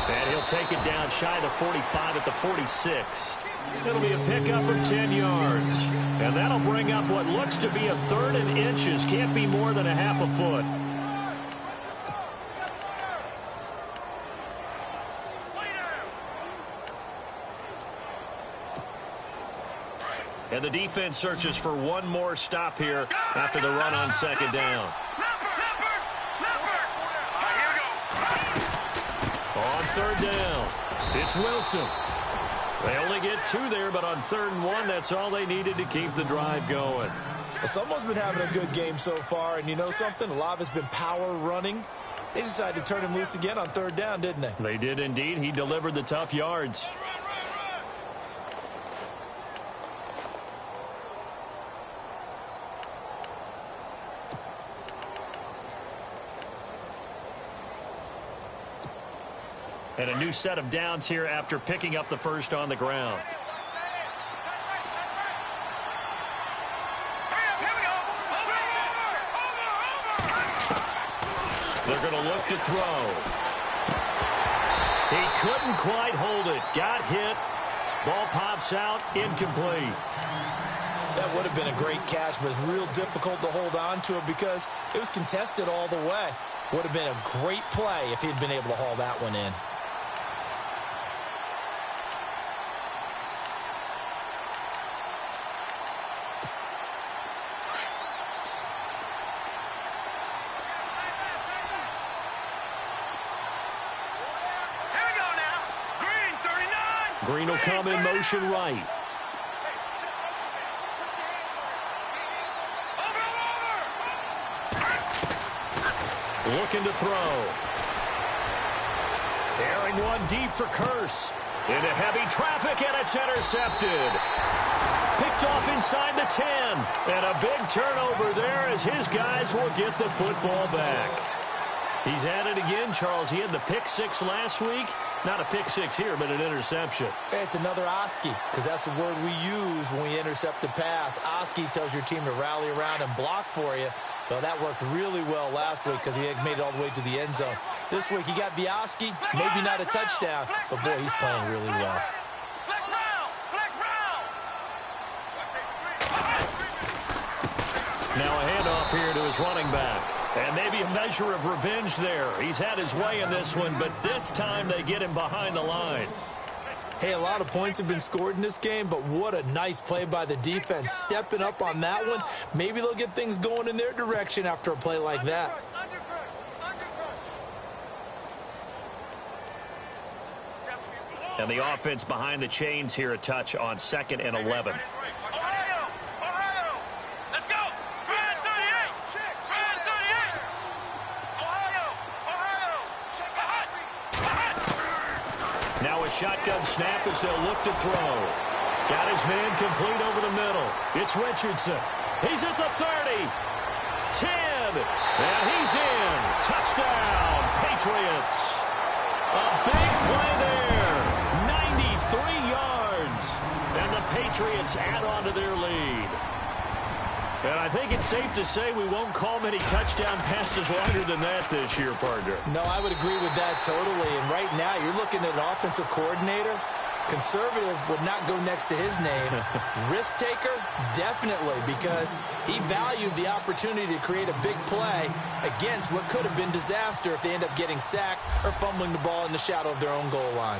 And he'll take it down shy of the 45 at the 46. It'll be a pickup of 10 yards. And that'll bring up what looks to be a third and inches. Can't be more than a half a foot. And the defense searches for one more stop here after the run on second down. On third down, it's Wilson. They only get two there, but on 3rd and 1, that's all they needed to keep the drive going. Well, someone's been having a good game so far, and you know something? A lot of it's been power running. They decided to turn him loose again on 3rd down, didn't they? They did indeed. He delivered the tough yards. And a new set of downs here after picking up the first on the ground. They're going to look to throw. He couldn't quite hold it. Got hit. Ball pops out. Incomplete. That would have been a great catch, but it's real difficult to hold on to it because it was contested all the way. Would have been a great play if he'd been able to haul that one in. Green will come in motion right. Looking to throw. Airing one deep for Curse. Into heavy traffic, and it's intercepted. Picked off inside the 10. And a big turnover there as his guys will get the football back. He's at it again, Charles. He had the pick six last week. Not a pick six here, but an interception. It's another Oski, because that's the word we use when we intercept a pass. Oski tells your team to rally around and block for you. Well, that worked really well last week because he had made it all the way to the end zone. This week, he got the Oski, maybe not a touchdown, but boy, he's playing really well. Now a handoff here to his running back. And maybe a measure of revenge there. He's had his way in this one, but this time they get him behind the line. Hey, a lot of points have been scored in this game, but what a nice play by the defense. Stepping up on that one, maybe they'll get things going in their direction after a play like that. And the offense behind the chains here, a touch on 2nd and 11. Now a shotgun snap as they'll look to throw. Got his man complete over the middle. It's Richardson. He's at the 30. 10. And he's in. Touchdown, Patriots. A big play there. 93 yards. And the Patriots add on to their lead. And I think it's safe to say we won't call many touchdown passes longer than that this year, partner. No, I would agree with that totally. And right now, you're looking at an offensive coordinator. Conservative would not go next to his name. Risk taker, definitely, because he valued the opportunity to create a big play against what could have been disaster if they end up getting sacked or fumbling the ball in the shadow of their own goal line.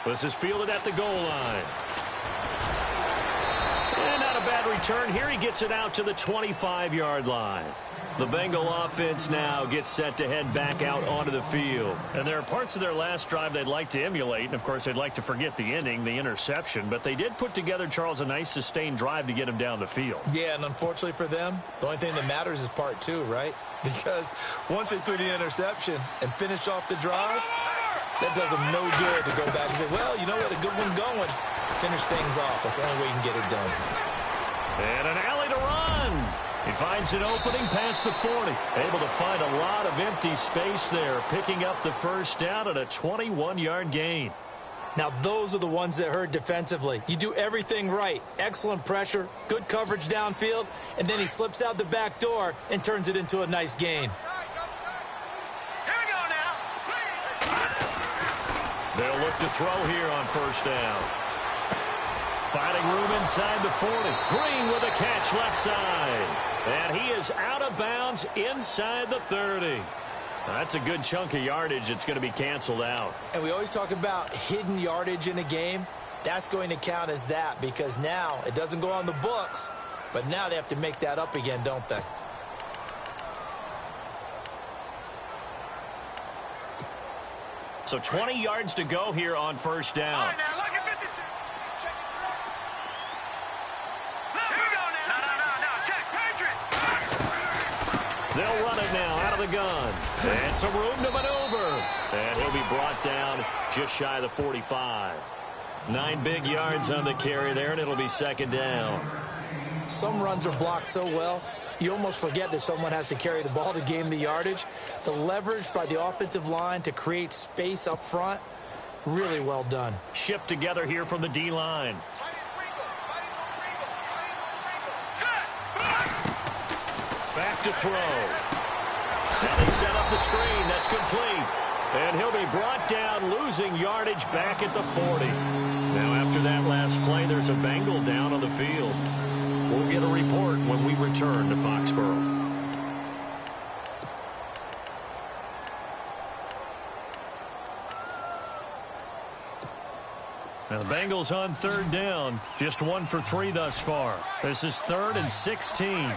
This is fielded at the goal line. And not a bad return here. He gets it out to the 25-yard line. The Bengal offense now gets set to head back out onto the field. And there are parts of their last drive they'd like to emulate. And, of course, they'd like to forget the ending, the interception. But they did put together, Charles, a nice sustained drive to get him down the field. Yeah, and unfortunately for them, the only thing that matters is part 2, right? Because once they threw the interception and finished off the drive, that does them no good to go back and say, well, you know what, a good one going. Finish things off. That's the only way you can get it done. And an alley to run. He finds an opening past the 40. Able to find a lot of empty space there, picking up the first down at a 21-yard gain. Now, those are the ones that hurt defensively. You do everything right. Excellent pressure, good coverage downfield, and then he slips out the back door and turns it into a nice gain. They'll look to throw here on first down. Finding room inside the 40. Green with a catch left side. And he is out of bounds inside the 30. That's a good chunk of yardage. It's going to be canceled out. And we always talk about hidden yardage in a game. That's going to count as that because now it doesn't go on the books, but now they have to make that up again, don't they? So 20 yards to go here on first down. They'll run it now out of the gun. And some room to maneuver. And he'll be brought down just shy of the 45. 9 big yards on the carry there, and it'll be second down. Some runs are blocked so well, you almost forget that someone has to carry the ball to gain the yardage. The leverage by the offensive line to create space up front, really well done. Shift together here from the D-line. Back to throw. Now they set up the screen. That's complete. And he'll be brought down, losing yardage back at the 40. Now after that last play, there's a Bengal down on the field. We'll get a report when we return to Foxborough. Now the Bengals on third down. Just 1 for 3 thus far. This is 3rd and 16.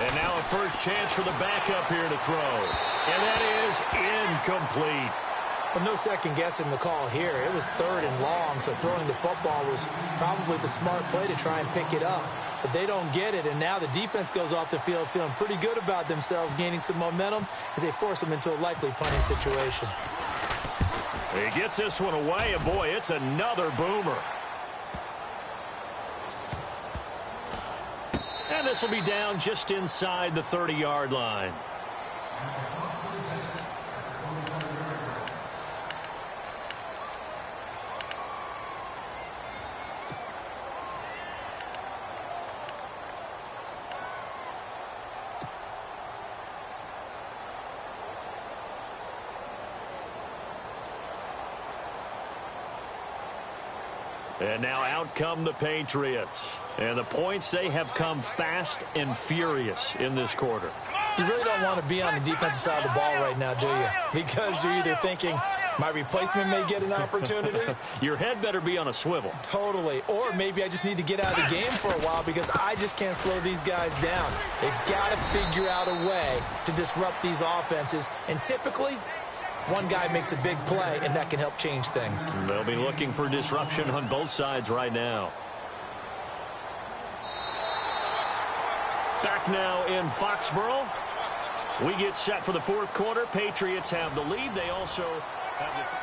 And now a first chance for the backup here to throw. And that is incomplete. Well, no second guessing the call here. It was 3rd and long, so throwing the football was probably the smart play to try and pick it up. But they don't get it, and now the defense goes off the field feeling pretty good about themselves, gaining some momentum as they force them into a likely punting situation. He gets this one away, and boy, it's another boomer. And this will be down just inside the 30-yard line. And now out come the Patriots. And the points, they have come fast and furious in this quarter. You really don't want to be on the defensive side of the ball right now, do you? Because you're either thinking, my replacement may get an opportunity. Your head better be on a swivel. Totally. Or maybe I just need to get out of the game for a while because I just can't slow these guys down. They've got to figure out a way to disrupt these offenses. And typically, one guy makes a big play, and that can help change things. They'll be looking for disruption on both sides right now. Back now in Foxborough. We get set for the fourth quarter. Patriots have the lead. They also have the...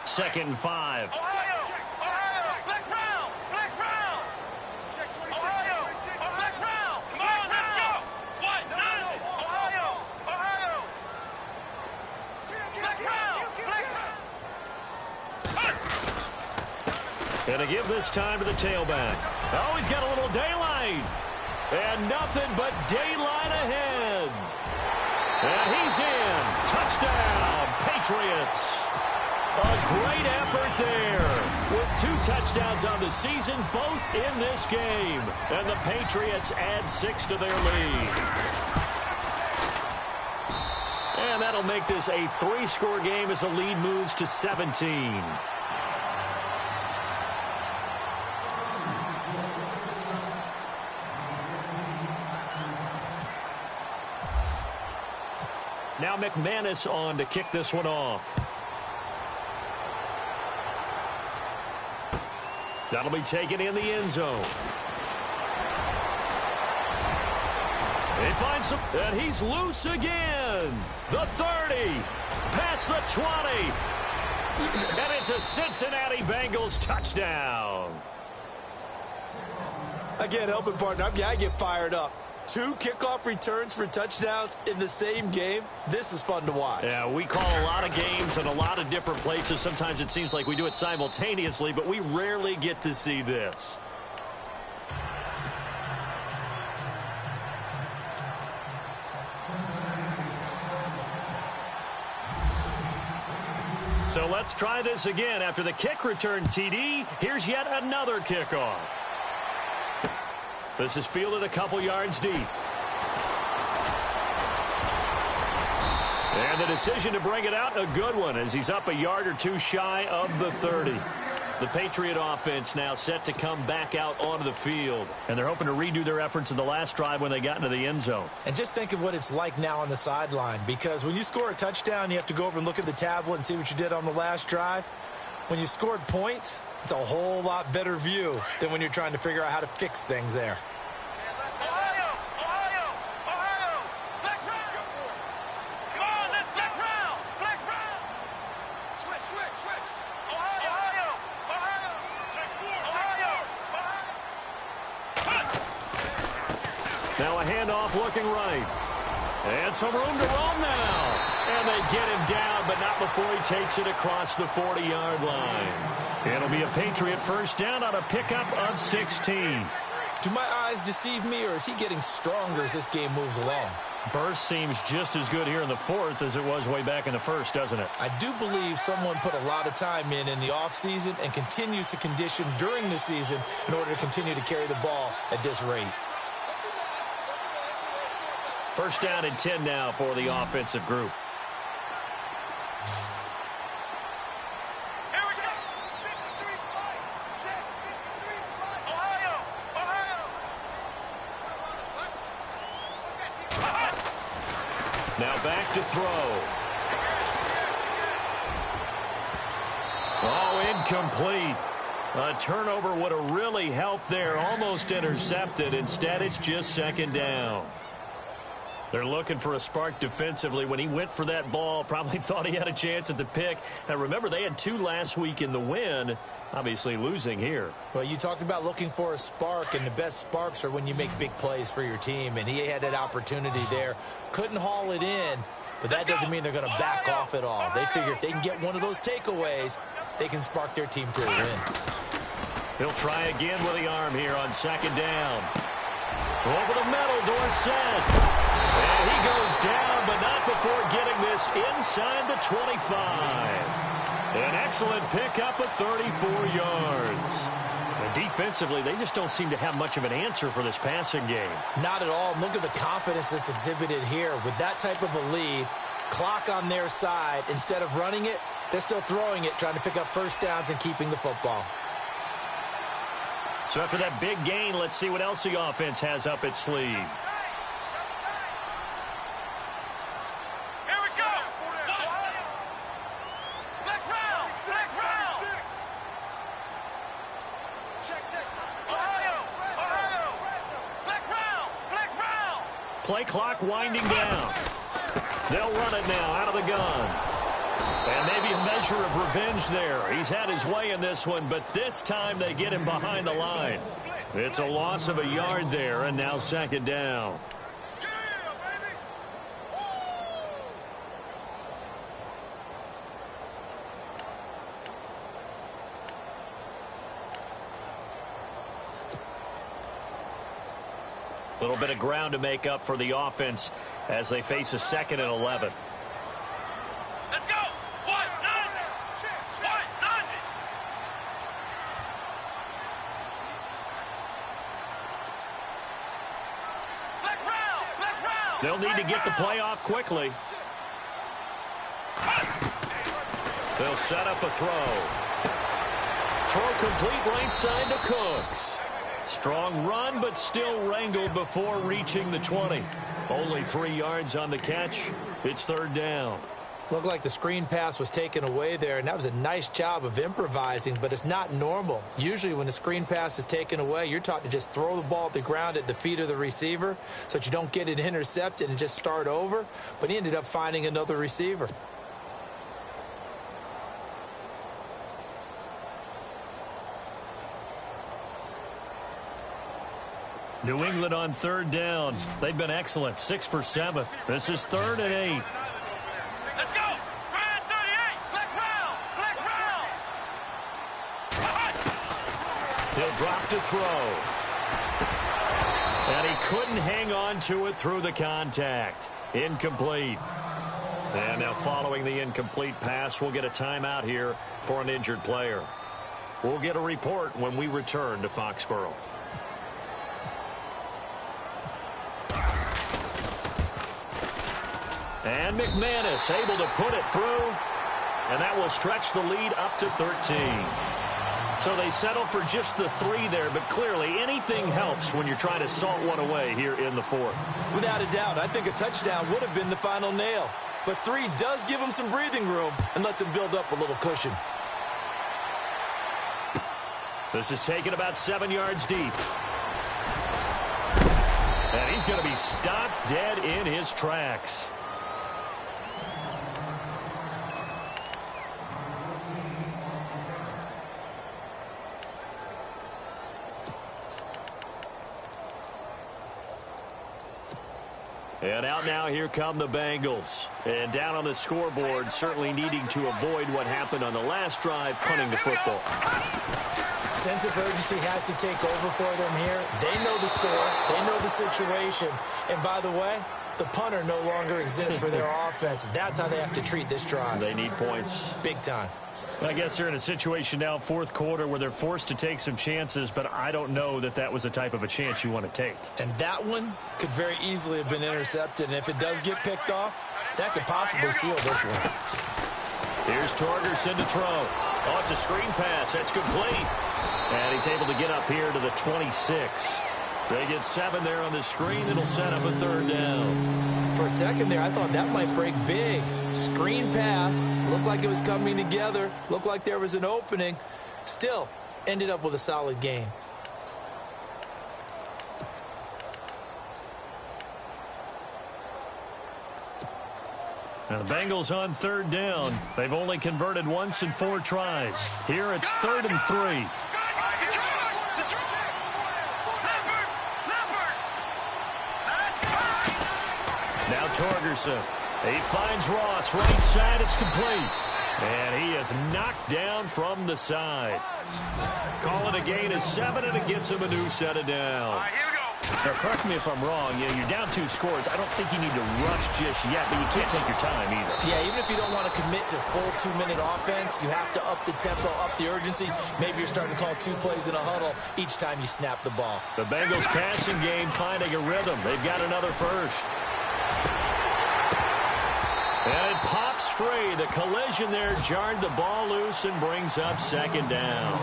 Second and 5. And to give this time to the tailback. Oh, he's got a little daylight. And nothing but daylight ahead. And he's in. Touchdown, Patriots. A great effort there. With 2 touchdowns on the season, both in this game. And the Patriots add 6 to their lead. And that'll make this a 3-score game as the lead moves to 17. Now McManus on to kick this one off. That'll be taken in the end zone. He finds some, and he's loose again. The 30, past the 20, and it's a Cincinnati Bengals touchdown. I can't help it, partner. I get fired up. 2 kickoff returns for touchdowns in the same game. This is fun to watch. Yeah, we call a lot of games in a lot of different places. Sometimes it seems like we do it simultaneously, but we rarely get to see this. So let's try this again. After the kick return TD, here's yet another kickoff. This is fielded a couple yards deep. And the decision to bring it out, a good one, as he's up a yard or 2 shy of the 30. The Patriot offense now set to come back out onto the field. And they're hoping to redo their efforts in the last drive when they got into the end zone. And just think of what it's like now on the sideline. Because when you score a touchdown, you have to go over and look at the tablet and see what you did on the last drive. When you scored points, it's a whole lot better view than when you're trying to figure out how to fix things there. Now a handoff looking right. And some room to roam now. And they get him down, but not before he takes it across the 40-yard line. It'll be a Patriot first down on a pickup of 16. Do my eyes deceive me, or is he getting stronger as this game moves along? Burst seems just as good here in the fourth as it was way back in the first, doesn't it? I do believe someone put a lot of time in the offseason and continues to condition during the season in order to continue to carry the ball at this rate. First down and 10 now for the offensive group. Here we go. 53-5. Check. 53-5. Ohio. Now back to throw. Oh, incomplete. A turnover would have really helped there. Almost intercepted. Instead, it's just second down. They're looking for a spark defensively. When he went for that ball, probably thought he had a chance at the pick. And remember, they had 2 last week in the win, obviously losing here. Well, you talked about looking for a spark, and the best sparks are when you make big plays for your team. And he had that opportunity there. Couldn't haul it in, but that doesn't mean they're going to back off at all. They figure if they can get one of those takeaways, they can spark their team to a win. He'll try again with the arm here on second down. Over the middle, Dorsett. And he goes down, but not before getting this inside the 25. An excellent pickup of 34 yards. And defensively, they just don't seem to have much of an answer for this passing game. Not at all. Look at the confidence that's exhibited here. With that type of a lead, clock on their side, instead of running it, they're still throwing it, trying to pick up first downs and keeping the football. So after that big gain, let's see what else the offense has up its sleeve. Here we go. Black round. Black round. Check. Ohio. Black round. Black round. Play clock winding down. They'll run it now out of the gun. And maybe a measure of revenge there. He's had his way in this one, but this time they get him behind the line. It's a loss of a yard there, and now second down. Yeah, baby. A little bit of ground to make up for the offense as they face a 2nd and 11. Let's go. 190. 190. Black round. They'll need to get the play off quickly. They'll set up a throw. Throw complete right side to Cooks. Strong run, but still wrangled before reaching the 20. Only 3 yards on the catch. It's third down. Looked like the screen pass was taken away there, and that was a nice job of improvising, but it's not normal. Usually when the screen pass is taken away, you're taught to just throw the ball at the ground at the feet of the receiver so that you don't get it intercepted and just start over, but he ended up finding another receiver. New England on third down. They've been excellent. 6 for 7. This is 3rd and 8. Let's go. Brad 38. Black round. He'll drop to throw. And he couldn't hang on to it through the contact. Incomplete. And now following the incomplete pass, we'll get a timeout here for an injured player. We'll get a report when we return to Foxborough. And McManus able to put it through, and that will stretch the lead up to 13. So they settle for just the 3 there, but clearly anything helps when you're trying to salt one away here in the 4th. Without a doubt, I think a touchdown would have been the final nail. But 3 does give him some breathing room and lets him build up a little cushion. This is taken about 7 yards deep. And he's going to be stopped dead in his tracks. And out now, here come the Bengals. And down on the scoreboard, certainly needing to avoid what happened on the last drive, punting the football. Sense of urgency has to take over for them here. They know the score. They know the situation. And by the way, the punter no longer exists for their offense. That's how they have to treat this drive. They need points. Big time. I guess they're in a situation now, 4th quarter, where they're forced to take some chances, but I don't know that that was the type of a chance you want to take. And that one could very easily have been intercepted. And if it does get picked off, that could possibly seal this one. Here's Torgerson to throw. Oh, it's a screen pass. That's complete. And he's able to get up here to the 26. They get 7 there on the screen. It'll set up a 3rd down. For a second there, I thought that might break big. Screen pass. Looked like it was coming together. Looked like there was an opening. Still, ended up with a solid gain. Now the Bengals on 3rd down. They've only converted once in 4 tries. Here it's 3rd and 3. Now Torgerson. He finds Ross, right side, it's complete. And he is knocked down from the side. Call it a gain of 7, and it gets him a new set of downs. Now, correct me if I'm wrong. You're down 2 scores. I don't think you need to rush just yet, but you can't take your time either. Yeah, even if you don't want to commit to full 2-minute offense, you have to up the tempo, up the urgency. Maybe you're starting to call 2 plays in a huddle each time you snap the ball. The Bengals passing game finding a rhythm. They've got another first. And it pops free. The collision there jarred the ball loose and brings up second down.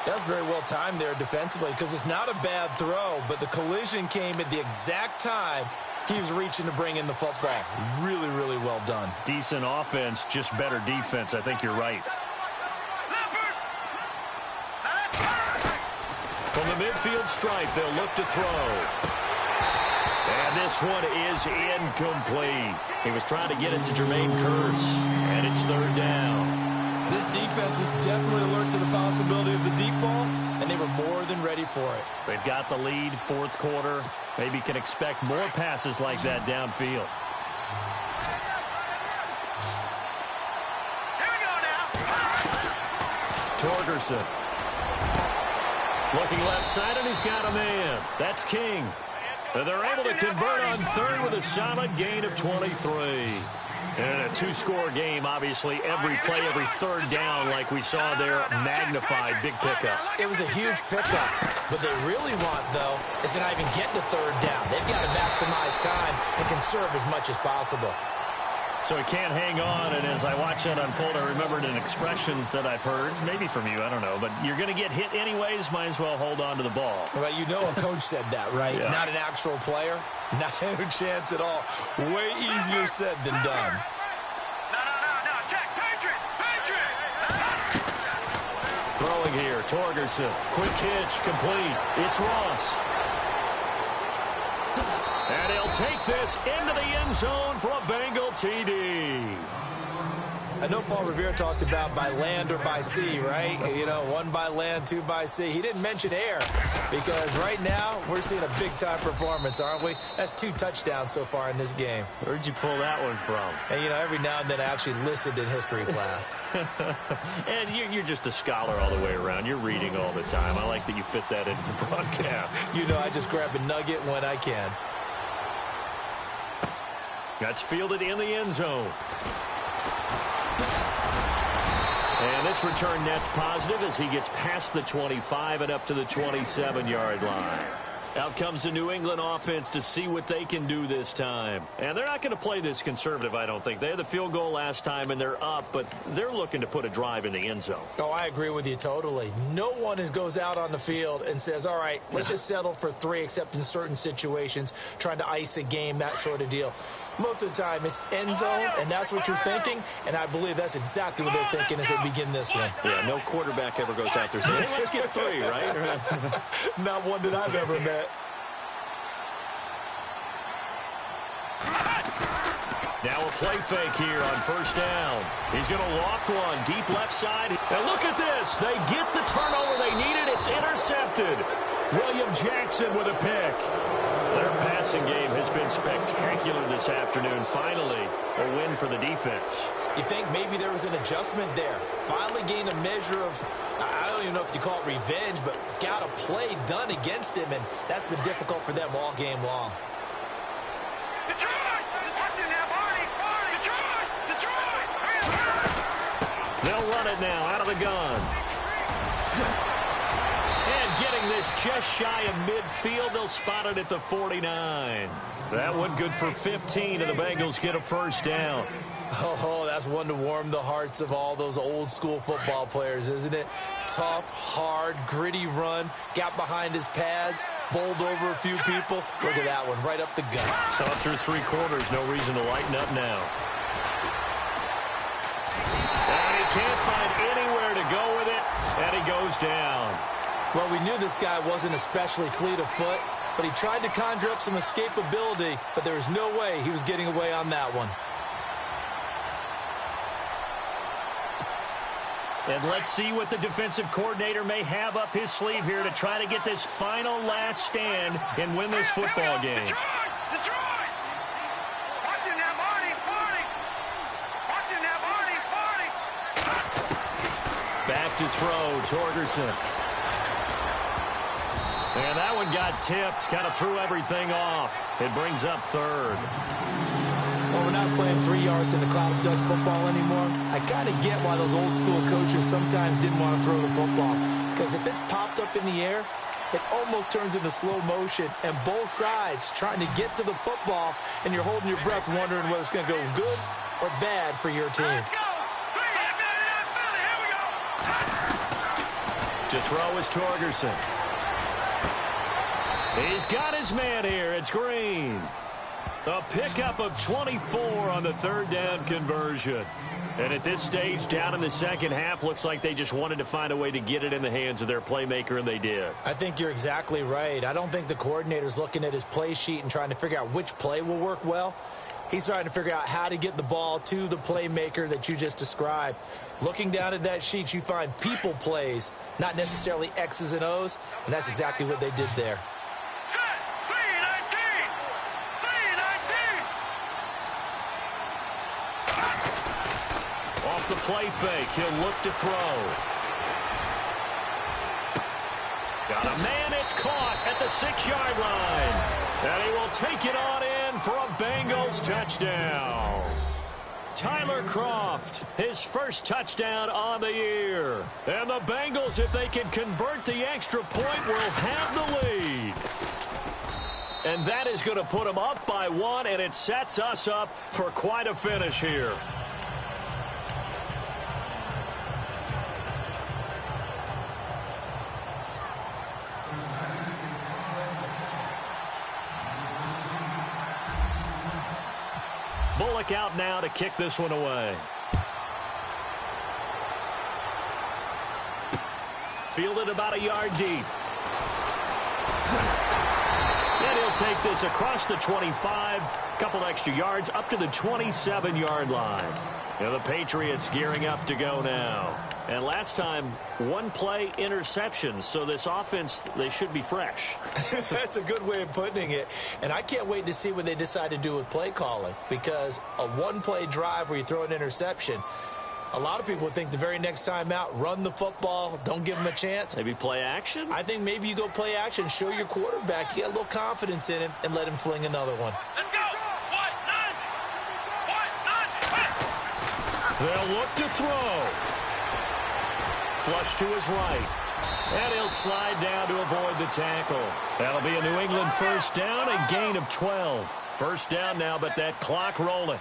That was very well timed there defensively because it's not a bad throw, but the collision came at the exact time he was reaching to bring in the football. Really, really well done. Decent offense, just better defense. I think you're right. From the midfield stripe, they'll look to throw. And this one is incomplete. He was trying to get it to Jermaine Kearse, and it's third down. This defense was definitely alert to the possibility of the deep ball, and they were more than ready for it. They've got the lead, fourth quarter. Maybe can expect more passes like that downfield. Here we go now. Torgerson. Looking left side, and he's got a man. That's King. And they're able to convert on third with a solid gain of 23. And a 2-score game, obviously, every play, every third down, like we saw there, magnified, big pickup. It was a huge pickup. What they really want, though, is to not even get to third down. They've got to maximize time and conserve as much as possible. So he can't hang on, and as I watch that unfold, I remembered an expression that I've heard, maybe from you, I don't know, but you're going to get hit anyways, might as well hold on to the ball. Well, you know a coach said that, right? Yeah. Not an actual player. Not a chance at all. Way easier said than done. No. Check. Patriot. Throwing here, Torgerson. Quick hitch, complete. It's Ross. And he'll take this into the end zone for a Bengal TD. I know Paul Revere talked about by land or by sea, right? You know, 1 by land, 2 by sea. He didn't mention air because right now we're seeing a big-time performance, aren't we? That's 2 touchdowns so far in this game. Where'd you pull that one from? And, you know, every now and then I actually listened in history class. And you're just a scholar all the way around. You're reading all the time. I like that you fit that into the broadcast. You know, I just grab a nugget when I can. That's fielded in the end zone. And this return net's positive as he gets past the 25 and up to the 27-yard line. Out comes the New England offense to see what they can do this time. And they're not going to play this conservative, I don't think. They had the field goal last time, and they're up, but they're looking to put a drive in the end zone. Oh, I agree with you totally. No one goes out on the field and says, all right, let's just settle for 3, except in certain situations, trying to ice a game, that sort of deal. Most of the time, it's end zone, and that's what you're thinking, and I believe that's exactly what they're thinking as they begin this one. Yeah, no quarterback ever goes out there saying, hey, let's get 3, right? Not one that I've ever met. Now a play fake here on first down. He's going to loft one deep left side. And look at this. They get the turnover they needed. It's intercepted. William Jackson with a pick. Their passing game has been spectacular this afternoon. Finally, a win for the defense. You think maybe there was an adjustment there. Finally gained a measure of, I don't even know if you call it revenge, but got a play done against him, and that's been difficult for them all game long. They'll run it now out of the gun. And getting this just shy of midfield, they'll spot it at the 49. That one good for 15, and the Bengals get a first down. Oh, that's one to warm the hearts of all those old school football players, isn't it? Tough, hard, gritty run, got behind his pads, bowled over a few people. Look at that one, right up the gut. So up through 3 quarters, no reason to lighten up now. And he can't find anywhere to go with it, and he goes down. Well, we knew this guy wasn't especially fleet of foot, but he tried to conjure up some escapability, but there was no way he was getting away on that one. And let's see what the defensive coordinator may have up his sleeve here to try to get this final last stand and win this football game. Detroit! Watch it now, to throw. Torgerson. And that one got tipped. Kind of threw everything off. It brings up third. Well, we're not playing 3 yards in the cloud of dust football anymore. I kind of get why those old school coaches sometimes didn't want to throw the football. Because if it's popped up in the air, it almost turns into slow motion. And both sides trying to get to the football, and you're holding your breath wondering whether it's going to go good or bad for your team. Let's go. Here we go. To throw is Torgerson. He's got his man here. It's Green. A pickup of 24 on the third down conversion. And at this stage, down in the second half, looks like they just wanted to find a way to get it in the hands of their playmaker, and they did. I think you're exactly right. I don't think the coordinator's looking at his play sheet and trying to figure out which play will work well. He's trying to figure out how to get the ball to the playmaker that you just described. Looking down at that sheet, you find people plays, not necessarily X's and O's, and that's exactly what they did there. The play fake. He'll look to throw. Got a man. It's caught at the 6-yard line. And he will take it on in for a Bengals touchdown. Tyler Kroft, his first touchdown on the year. And the Bengals, if they can convert the extra point, will have the lead. And that is going to put them up by 1, and it sets us up for quite a finish here. Bullock out now to kick this one away. Fielded about a yard deep. And he'll take this across the 25. Couple extra yards up to the 27-yard line. And the Patriots gearing up to go now. And last time, one play interception. So this offense, they should be fresh. That's a good way of putting it. And I can't wait to see what they decide to do with play calling. Because a one-play drive where you throw an interception, a lot of people would think the very next time out, run the football, don't give them a chance. Maybe play action? I think maybe you go play action, show your quarterback, you get a little confidence in him, and let him fling another one. Let's go. They'll look to throw. Flush to his right. And he'll slide down to avoid the tackle. That'll be a New England first down, a gain of 12. First down now, but that clock rolling.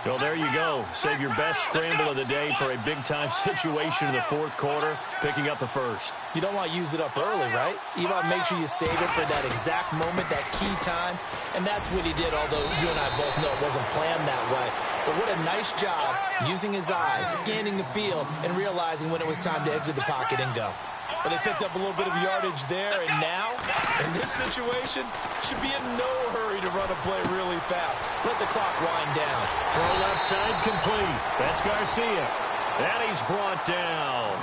So there you go. Save your best scramble of the day for a big-time situation in the fourth quarter, picking up the first. You don't want to use it up early, right? You want to make sure you save it for that exact moment, that key time. And that's what he did, although you and I both know it wasn't planned that way. But what a nice job using his eyes, scanning the field, and realizing when it was time to exit the pocket and go. Well, they picked up a little bit of yardage there, and now, in this situation, should be in no hurry to run a play really fast. Let the clock wind down. Throw left side complete. That's Garcia. And he's brought down.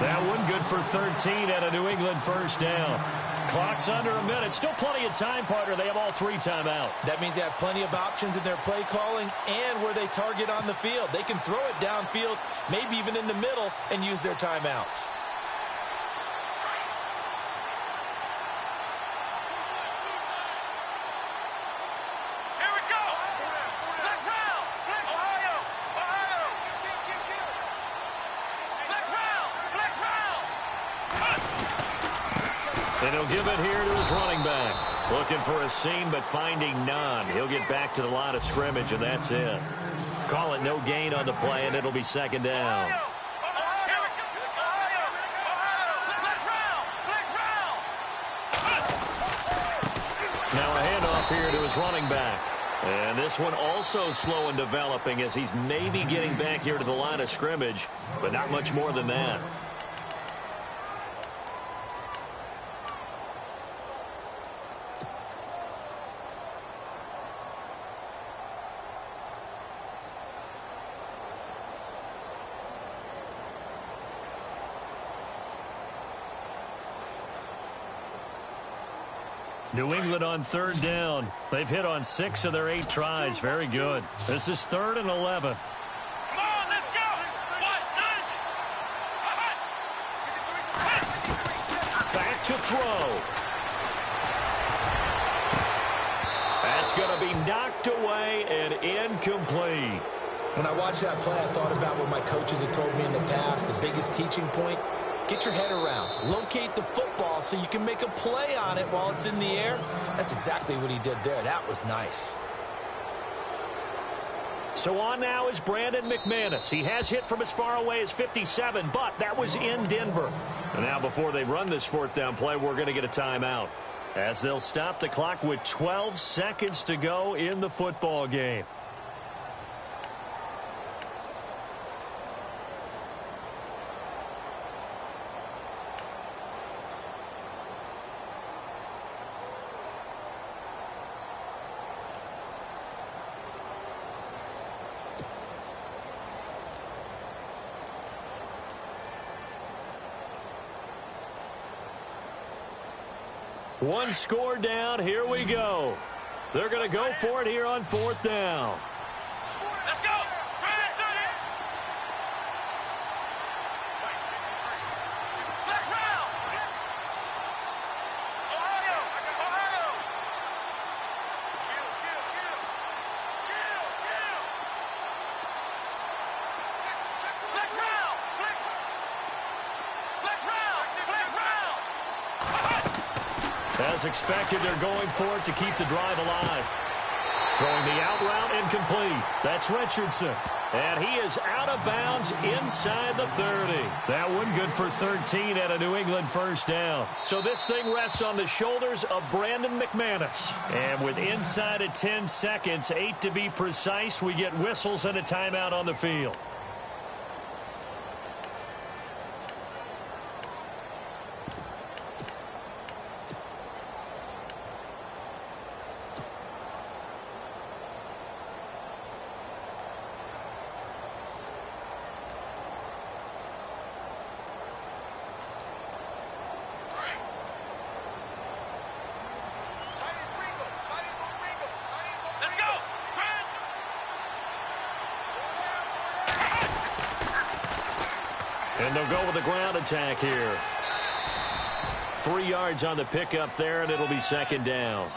That one good for 13 at a New England first down. Clock's under a minute. Still plenty of time, partner. They have all 3 timeout. That means they have plenty of options in their play calling and where they target on the field. They can throw it downfield, maybe even in the middle, and use their timeouts. And he'll give it here to his running back. Looking for a seam, but finding none. He'll get back to the line of scrimmage, and that's it. Call it no gain on the play, and it'll be second down. Now a handoff here to his running back. And this one also slow in developing as he's maybe getting back here to the line of scrimmage, but not much more than that. New England on third down. They've hit on 6 of their 8 tries. Very good. This is 3rd and 11. Come on, let's go. to throw. That's going to be knocked away and incomplete. When I watched that play, I thought about what my coaches had told me in the past. The biggest teaching point, get your head around. Locate the football so you can make a play on it while it's in the air. That's exactly what he did there. That was nice. So on now is Brandon McManus. He has hit from as far away as 57, but that was in Denver. And now before they run this fourth down play, we're going to get a timeout, as they'll stop the clock with 12 seconds to go in the football game. One score down. Here we go. They're going to go for it here on fourth down. Let's go. Left round. Ohio. Ohio. Kill. Left round. As expected, they're going for it to keep the drive alive. Throwing the out route incomplete. That's Richardson. And he is out of bounds inside the 30. That one good for 13 at a New England first down. So this thing rests on the shoulders of Brandon McManus. And with inside of 10 seconds, 8 to be precise, we get whistles and a timeout on the field. Let's go. And they'll go with the ground attack here. 3 yards on the pickup there, and it'll be second down.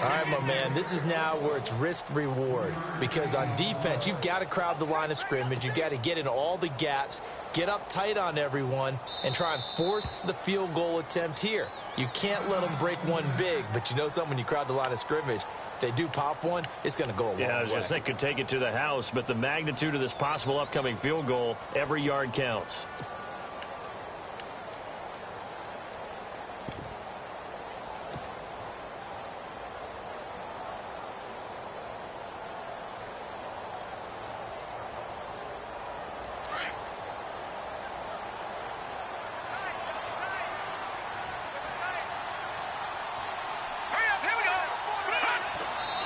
All right, my man, this is now where it's risk-reward. Because on defense, you've got to crowd the line of scrimmage. You've got to get in all the gaps, get up tight on everyone, and try and force the field goal attempt here. You can't let them break one big, but you know something, when you crowd the line of scrimmage, if they do pop one, it's going to go a long way. Yeah, I was going to say, could take it to the house, but the magnitude of this possible upcoming field goal, every yard counts.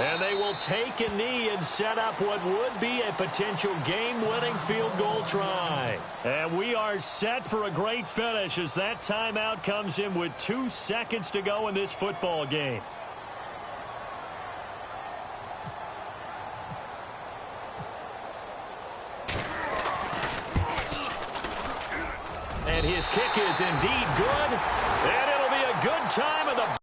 And they will take a knee and set up what would be a potential game-winning field goal try. And we are set for a great finish as that timeout comes in with 2 seconds to go in this football game. And his kick is indeed good. And it'll be a good time, and the